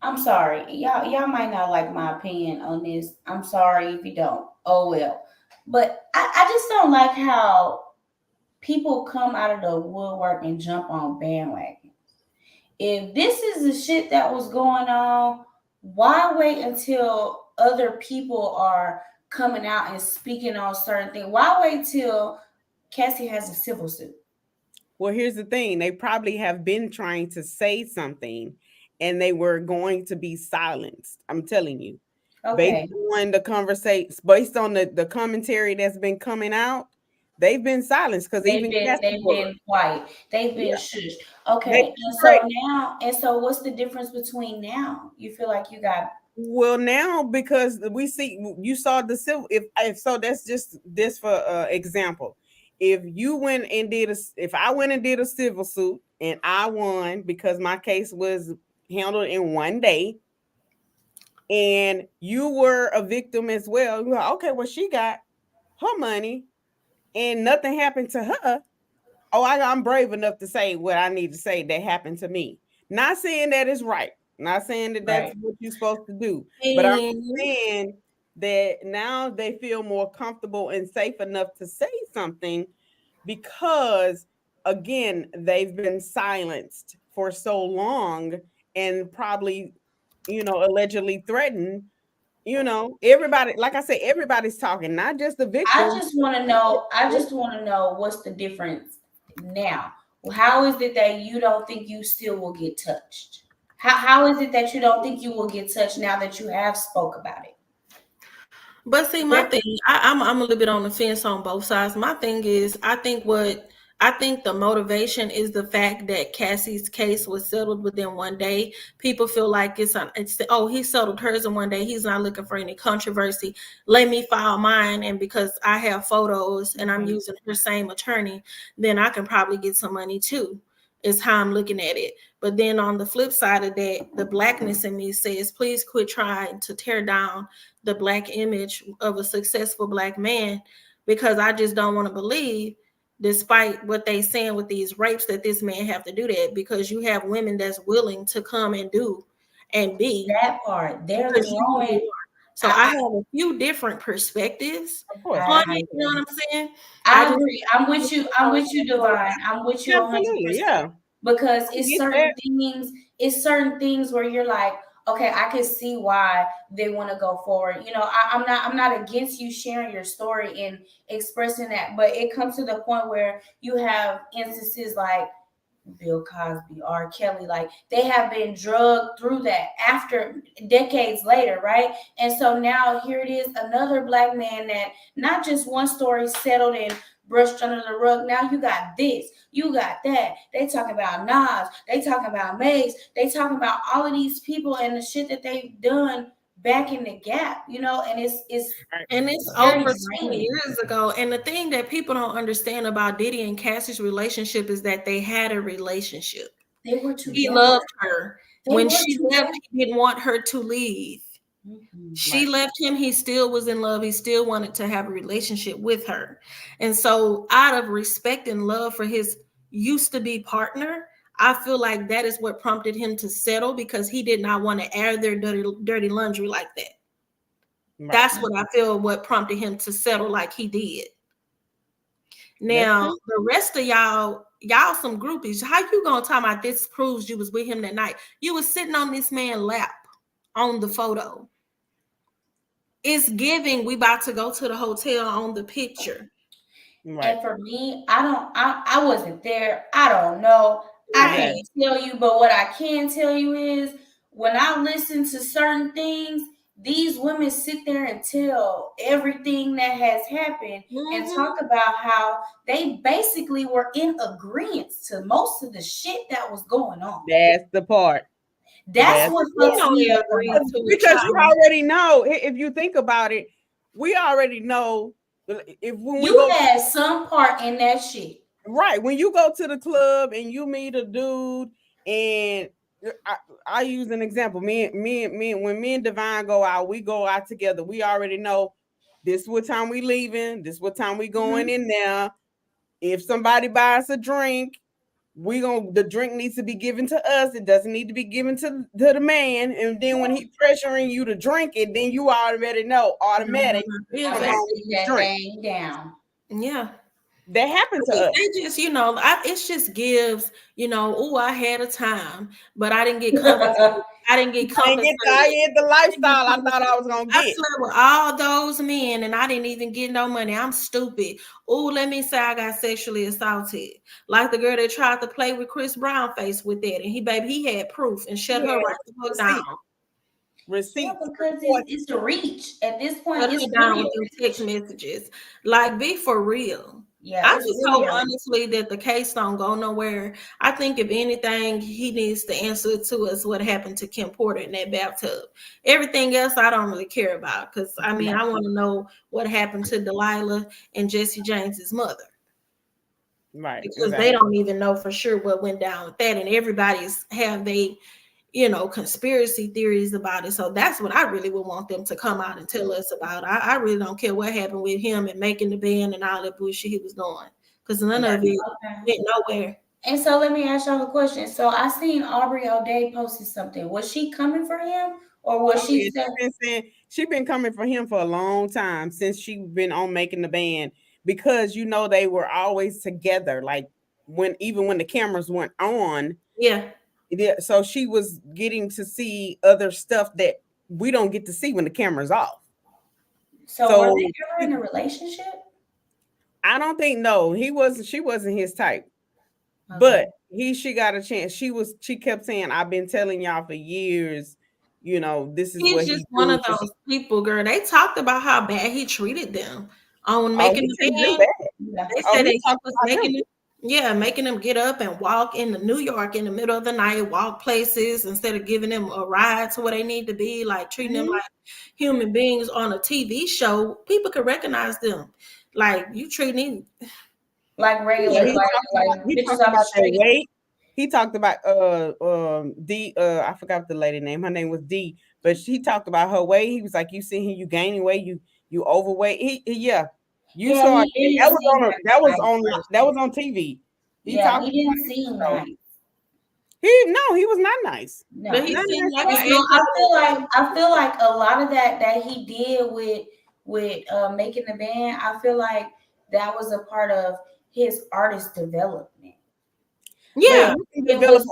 I'm sorry. Y'all might not like my opinion on this. I'm sorry if you don't. Oh well. But I just don't like how people come out of the woodwork and jump on bandwagon. If this is the shit that was going on, why wait until other people are coming out and speaking on certain things? Why wait till Cassie has a civil suit? Well, here's the thing. They probably have been trying to say something and they were going to be silenced. I'm telling you. Based Okay. on the conversation, based on the commentary that's been coming out, they've been silenced because even Cassie They've was. been quiet. They've been Yeah. shushed. They Okay. And so straight. now, and so what's the difference between now? You feel like you got Well, now because we see you saw the civil. If so, that's just this for example. If you went and did if I went and did a civil suit and I won because my case was handled in one day, and you were a victim as well, you're like, okay, well she got her money and nothing happened to her. Oh, I'm brave enough to say what I need to say that happened to me. Not saying that is right. Not saying that that's right. what you're supposed to do. But I'm And saying that now they feel more comfortable and safe enough to say something because, again, they've been silenced for so long and probably, allegedly threatened. Everybody, like I said, everybody's talking, not just the I victim. just want to know. I just want to know what's the difference now. How is it that you don't think you still will get touched? How is it that you don't think you will get touched now that you have spoke about it? but see, my thing, I'm a little bit on the fence on both sides. My thing is, I think the motivation is the fact that Cassie's case was settled within one day. People feel like it's oh, he settled hers in one day. He's not looking for any controversy. Let me file mine, and because I have photos and I'm using her same attorney, then I can probably get some money too. Is how I'm looking at it. But then on the flip side of that, the blackness in me says, please quit trying to tear down the black image of a successful black man, because I just don't want to believe, despite what they saying with these rapes, that this man have to do that, because you have women that's willing to come and do and be That part, they're because you who you throwing. are. So I have a few different perspectives Of course. on I it. You know what I'm saying? I I just agree. I'm with you. I'm with you, Divine. I'm with you 100%. Absolutely, yeah. Because I get that. it's certain things where you're like, okay, I can see why they want to go forward. I'm not against you sharing your story and expressing that, but it comes to the point where you have instances like Bill Cosby, R. Kelly, like they have been drugged through that after decades later, right? And so now here it is, another black man that not just one story settled and brushed under the rug. Now you got this, you got that. They talking about Nas, they talking about Mace, they talking about all of these people and the shit that they've done back in the gap, and it's very over 20 draining. years ago. And the thing that people don't understand about Diddy and Cassie's relationship is that they had a relationship. They were He together. loved her. They When were she together. left, he didn't want her to leave. She Right. left him. He still was in love. He still wanted to have a relationship with her. And so, out of respect and love for his used to be partner, I feel like that is what prompted him to settle, because he did not want to air their dirty laundry like that. Right. That's what I feel what prompted him to settle like he did. That's Now, true. the rest of y'all some groupies. How you gonna talk about this proves you was with him that night? You was sitting on this man's lap on the photo. It's giving we about to go to the hotel on the picture. Right. And for me, I wasn't there. I don't know. I Right. can't tell you, but what I can tell you is when I listen to certain things, these women sit there and tell everything that has happened and talk about how they basically were in agreement to most of the shit that was going on. That's the part. That's what fucks me up because you already know. If you think about it, we already know if when we you go, had some part in that shit. Right. When you go to the club and you meet a dude, and I use an example. When me and Divine go out, we go out together. We already know this what time we leaving, this what time we going in there. If somebody buys a drink, the drink needs to be given to us. It doesn't need to be given to the man. And then when he pressuring you to drink it, then you already know automatic. I better sit that thing down. Yeah. That happened to us. They just, it just gives, oh, I had a time, but I didn't get compensated. I didn't get compensated. I get the lifestyle I thought I was gonna get. I slept with all those men and I didn't even get no money. I'm stupid. Oh, let me say I got sexually assaulted. Like the girl that tried to play with Chris Brown face with that. And he had proof and shut her right the fuck down. Receipt. Yeah, because it's a reach at this point. It's down with them text messages. Like, be for real. Yeah, I just hope honestly that the case don't go nowhere. I think if anything, he needs to answer to us what happened to Kim Porter in that bathtub. Everything else I don't really care about because I want to know what happened to Delilah and Jesse James's mother. Right. Because they don't even know for sure what went down with that, and everybody's have conspiracy theories about it. So that's what I really would want them to come out and tell us about. I really don't care what happened with him and making the band and all that bullshit he was doing. Because none of it went nowhere. And so let me ask y'all a question. So I seen Aubrey O'Day posted something. Was she coming for him? Or was she she been coming for him for a long time since she been on Making the Band, because they were always together. Like even when the cameras weren't on. Yeah. So she was getting to see other stuff that we don't get to see when the camera's off. So were they ever in a relationship? I don't think she wasn't his type. Okay. But she got a chance. She kept saying, I've been telling y'all for years, this is he's what just one of those people, girl. They talked about how bad he treated them on Making the Band. They said he was making them get up and walk in New York in the middle of the night, walk places instead of giving them a ride to where they need to be, like treating them like human beings on a TV show. People could recognize them. Like, you treating like regular, he talked about their weight. He talked about I forgot the lady name. Her name was D, but she talked about her weight. He was like, you see him, you gaining weight, you overweight. You saw it. That was on TV. He didn't seem nice. He was not nice. No, but he seemed like I feel like a lot of that he did with Making the Band. I feel like that was a part of his artist development. Yeah, it was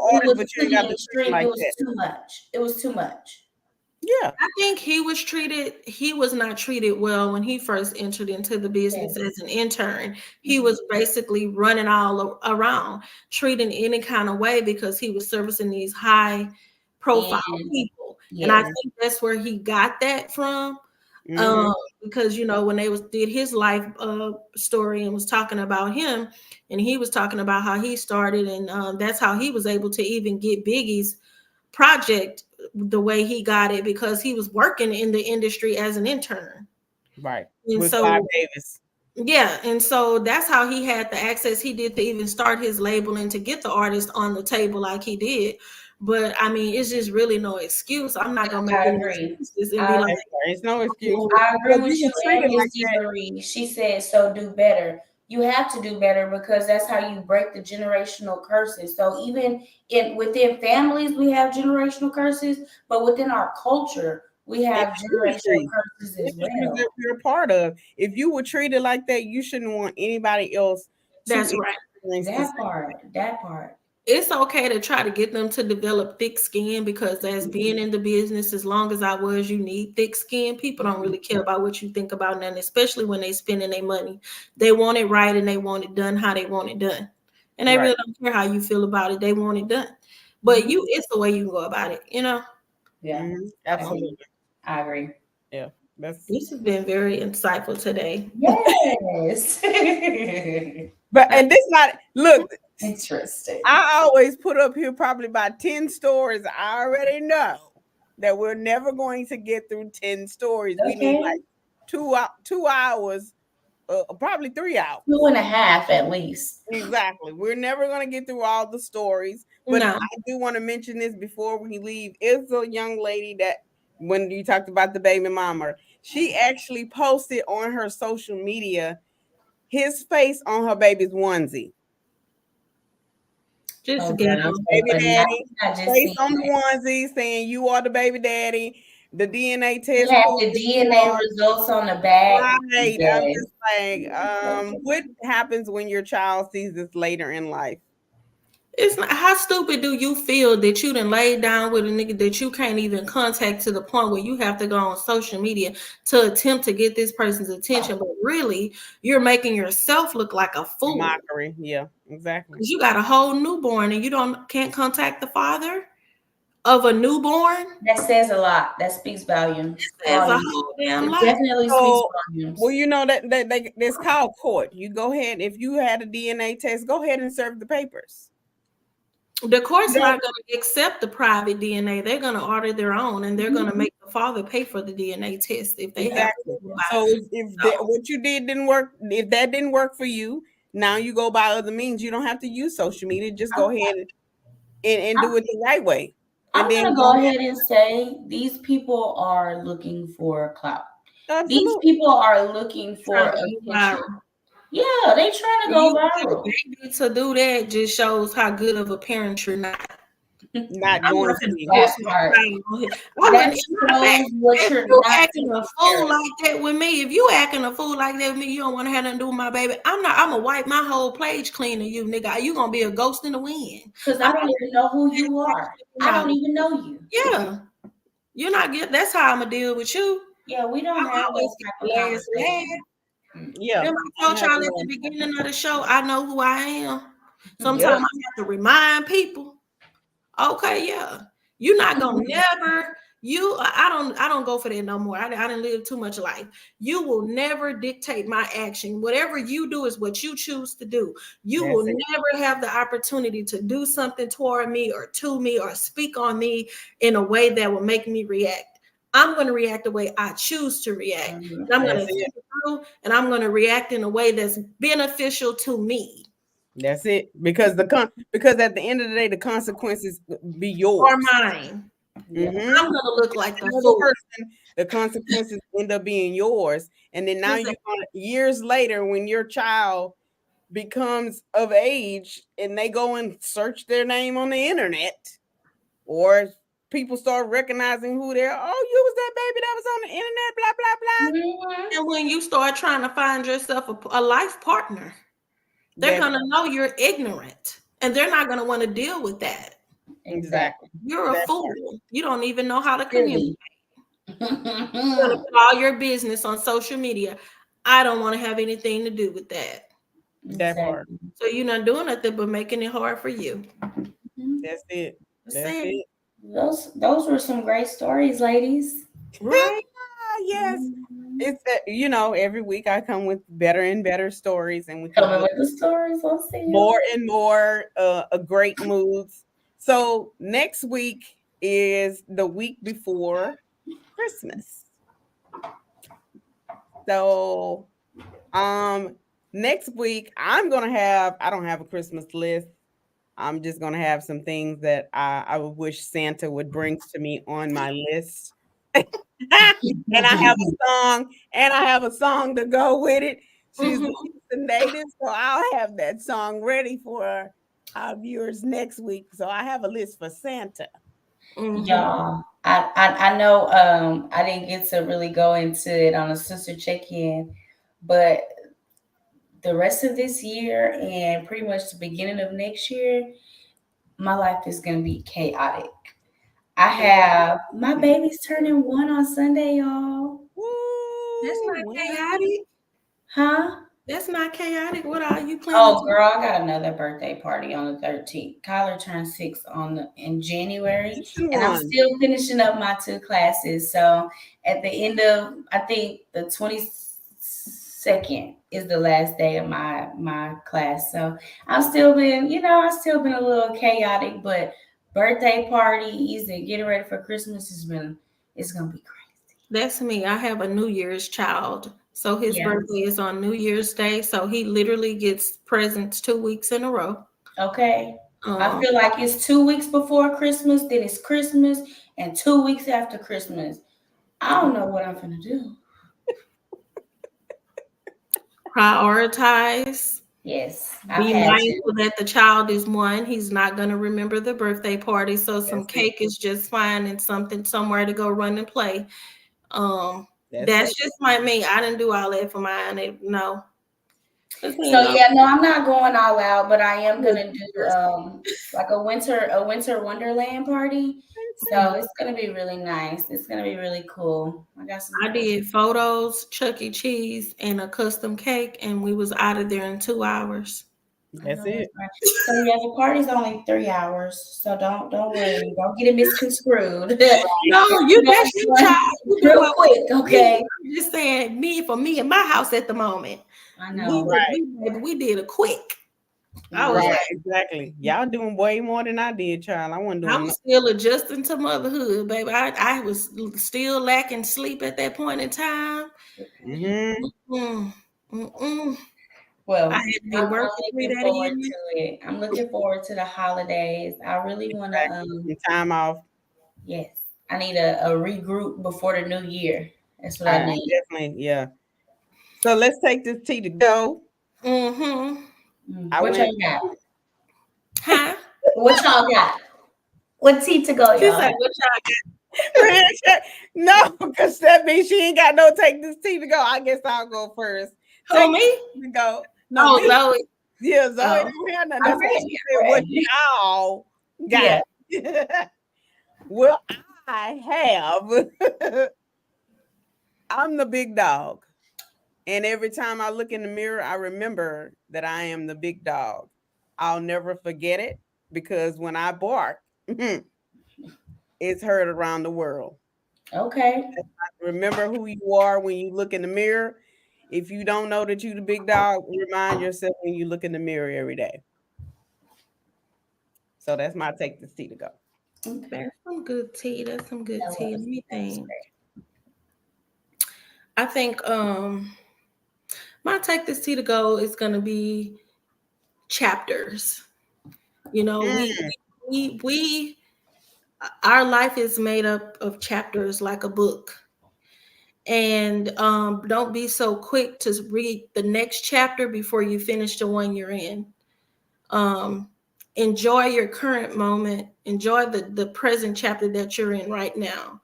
too much. It was too much. Yeah, I think he was not treated well when he first entered into the business as an intern. He was basically running all around, treating any kind of way because he was servicing these high profile people. And I think that's where he got that from. Because when they did his life story and was talking about him, and he was talking about how he started, and that's how he was able to even get Biggie's project the way he got it, because he was working in the industry as an intern. Right. And with Bob Davis. Yeah, and so that's how he had the access he did to even start his label and to get the artist on the table like he did. But I mean, it's just really no excuse. I'm not gonna make any excuses and be like, it's no excuse. I agree with you and Miss Marie. She said, so do better. You have to do better, because that's how you break the generational curses. So even within families, we have generational curses, but within our culture, we have generational curses as well. That we're a part of. If you were treated like that, you shouldn't want anybody else. That's right. That part. It's okay to try to get them to develop thick skin, because as being in the business as long as I was, you need thick skin. People don't really care about what you think about nothing, especially when they spending their money. They want it right and they want it done how they want it done. And they really don't care how you feel about it. They want it done. But it's the way you go about it, Yeah. Absolutely. I agree. Yeah. This has been very insightful today. Yes. And this not look. Interesting. I always put up here probably about 10 stories. I already know that we're never going to get through 10 stories. We need Okay. like 2 hours, probably 3 hours. 2.5 at least. Exactly. We're never going to get through all the stories. But No. I do want to mention this before we leave. It's a young lady that, when you talked about the baby mama, she actually posted on her social media his face on her baby's onesie. Just Oh, get girl, them. okay, Baby but now daddy, I just face seen on the that. onesie saying you are the baby daddy. The DNA He test had proves the that you DNA are. results on the back. Right. I'm Yes. just like, what happens when your child sees this later in life? It's not, how stupid do you feel that you done laid down with a nigga that you can't even contact to the point where you have to go on social media to attempt to get this person's attention, but really you're making yourself look like a fool. Mockery. Yeah, exactly. Because you got a whole newborn and you can't contact the father of a newborn. That says a lot. That speaks volumes. There's a whole damn It lot. definitely speaks So, volumes. well, you know that that's called court. You go ahead, if you had a DNA test, go ahead and serve the papers. The court's You not don't- going to accept the private DNA. They're going to order their own, and they're going to make the father pay for the DNA test if they have Exactly. to. So if what you did didn't work, if that didn't work for you, now you go by other means. You don't have to use social media. Just go ahead and do it the right way. And I'm then gonna go ahead and say these people are looking for clout. These absolutely. people are looking for Trying to go attention. viral. Yeah, they trying to go You viral. baby to do that just shows how good of a parent you're not. Not I'm going not to gonna be. That part. That shows what if you're you not acting a taking fool care of. like that with me, if you acting a fool like that with me, you don't want to have nothing to do with my baby. I'm gonna wipe my whole page clean of you, nigga. You gonna be a ghost in the wind. Because I don't even know who you are. I don't even know you. Yeah. You're not good. That's how I'm gonna deal with you. Yeah, we don't I have always those get type the of last laugh. conversations. Yeah. Remember I told y'all at the beginning of the show, I know who I am. Sometimes Yep. I have to remind people. Okay, yeah. You're not gonna never. I don't go for that no more. I didn't live too much life. You will never dictate my action. Whatever you do is what you choose to do. You That's will it. never have the opportunity to do something toward me or to me or speak on me in a way that will make me react. I'm going to react the way I choose to react. And I'm going to That's think it. it through, and I'm going to react in a way that's beneficial to me That's it. Because because at the end of the day, the consequences be yours. or mine. Mhm. I'm going to look like the Another fool. person, the consequences end up being yours. And then now Listen. years later, when your child becomes of age and they go and search their name on the internet, or people start recognizing who they are. Oh, you was that baby that was on the internet, blah, blah, blah. And when you start trying to find yourself a life partner, they're going to know you're ignorant and they're not going to want to deal with that. Exactly. You're a That fool. part. You don't even know how to Silly. communicate. You're going to put all your business on social media. I don't want to have anything to do with that. That part. So you're not doing nothing but making it hard for you. That's it. That's That's it. it. Those were some great stories, ladies. Right? Yes. It's every week I come with better and better stories, and we Coming come with the stories. Let's see. more and more great moods. So next week is the week before Christmas. So next week I don't have a Christmas list. I'm just gonna have some things that I would wish Santa would bring to me on my list. And I have a song to go with it. She's the Houston native, so I'll have that song ready for our viewers next week. So I have a list for Santa. Y'all, I know I didn't get to really go into it on a sister check-in, but the rest of this year and pretty much the beginning of next year, my life is gonna be chaotic. I have my baby's turning 1 on Sunday, y'all. That's not chaotic. Huh? That's not chaotic. What are you planning? Oh, girl, I got another birthday party on the 13th. Kyler turned 6 in January, and I'm still finishing up my 2 classes. So at the end of, I think, the 2nd is the last day of my class. So I've still been, I've still been a little chaotic, but birthday parties and getting ready for Christmas it's gonna be crazy. That's me. I have a New Year's child. So his Yeah. birthday is on New Year's Day. So he literally gets presents 2 weeks in a row. Okay. I feel like it's 2 weeks before Christmas, then it's Christmas, and 2 weeks after Christmas. I don't know what I'm gonna do. Prioritize. Yes, I've Be had to. mindful that the child is one. He's not going to remember the birthday party. So some That's cake it. is just fine and something somewhere to go run and play. That's it. Just my me. I didn't do all that for mine. No. So yeah, no, I'm not going all out, but I am gonna do like a winter wonderland party. So it's gonna be really nice. It's gonna be really cool. I got some. I did photos, Chuck E. Cheese, and a custom cake, and we was out of there in 2 hours. That's it. So yeah, the party's only 3 hours. So don't worry. Don't get it misconstrued. No, you that's your child. You do Real what quick, okay? I'm just saying, me and my house at the moment. I know. We did a quick. I was Right, like, exactly. Y'all doing way more than I did, child. I wasn't I doing was still adjusting to motherhood, baby. I was still lacking sleep at that point in time. Mm-mm. Mm-mm. Well, I had to be I'm working looking 3 forward days. to it. I'm looking forward to the holidays. I really want to. Some time off. Yes, I need a regroup before the new year. That's what I I need. definitely, yeah. So let's take this tea to go. Mm-hmm. I What went. y'all got? Huh? What y'all got? What tea to go, She y'all? said, "What y'all got?" No, because that means she ain't got no take this tea to go. I guess I'll go first. Who, me? To go. No, Oh, me. Zoe. Yeah, Zoe Oh. don't have nothing. I'm That's what ready. she I'm said. What ready. y'all got? Well, I have. I'm the big dog. And every time I look in the mirror, I remember that I am the big dog. I'll never forget it because when I bark, it's heard around the world. Okay. Remember who you are when you look in the mirror. If you don't know that you're the big dog, remind yourself when you look in the mirror every day. So that's my take this tea to go. That's some good tea. That's some good That tea. was, Let me that was think. great. I think my take this tea to go is gonna be chapters. You know, we our life is made up of chapters like a book. And don't be so quick to read the next chapter before you finish the one you're in. Um, enjoy your current moment. Enjoy the present chapter that you're in right now.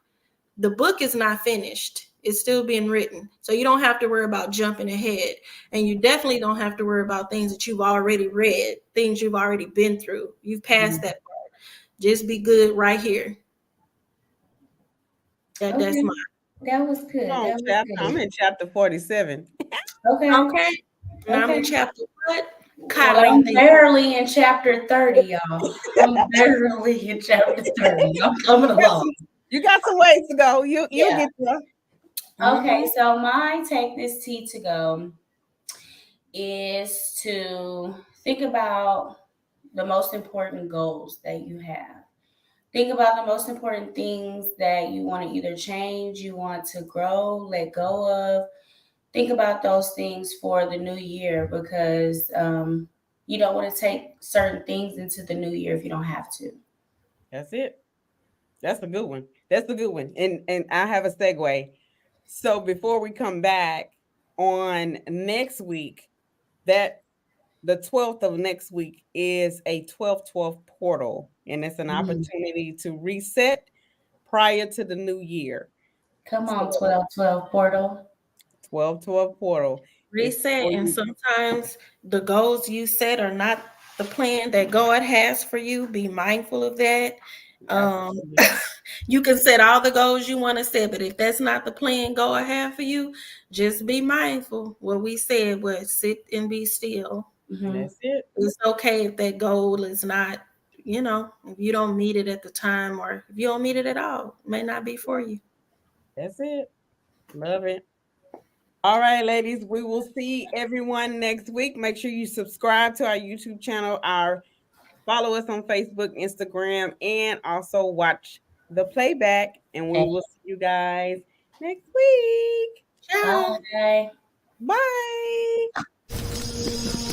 The book is not finished. It's still being written. So you don't have to worry about jumping ahead. And you definitely don't have to worry about things that you've already read, things you've already been through. You've passed that part. Just be good right here. That's Okay. mine. That was good. I'm That was I'm good. in chapter 47. Okay. Okay. Now I'm in Okay. chapter what? Well, I'm Coddling. barely in chapter 30, y'all. I'm barely in chapter 30. I'm coming along. You got some ways to go. You'll Yeah. get there. Okay, so my take this tea to go is to think about the most important goals that you have. Think about the most important things that you want to either change, you want to grow, let go of. Think about those things for the new year because you don't want to take certain things into the new year if you don't have to. That's it. That's a good one. That's a good one. And I have a segue. So before we come back on next week, that the 12th of next week is a 12/12 portal, and it's an opportunity to reset prior to the new year. Come So on, 12/12 portal. 12/12 portal is Reset. for And you. sometimes the goals you set are not the plan that God has for you. Be mindful of that. Um, Absolutely. you can set all the goals you want to set, but if that's not the plan God have for you, just be mindful. What we said was sit and be still. That's it. It's okay if that goal is not, if you don't meet it at the time or if you don't meet it at all, it may not be for you. That's it. Love it. All right, ladies, we will see everyone next week. Make sure you subscribe to our YouTube channel, follow us on Facebook, Instagram, and also watch the playback. And we will see you guys next week. Bye. Bye.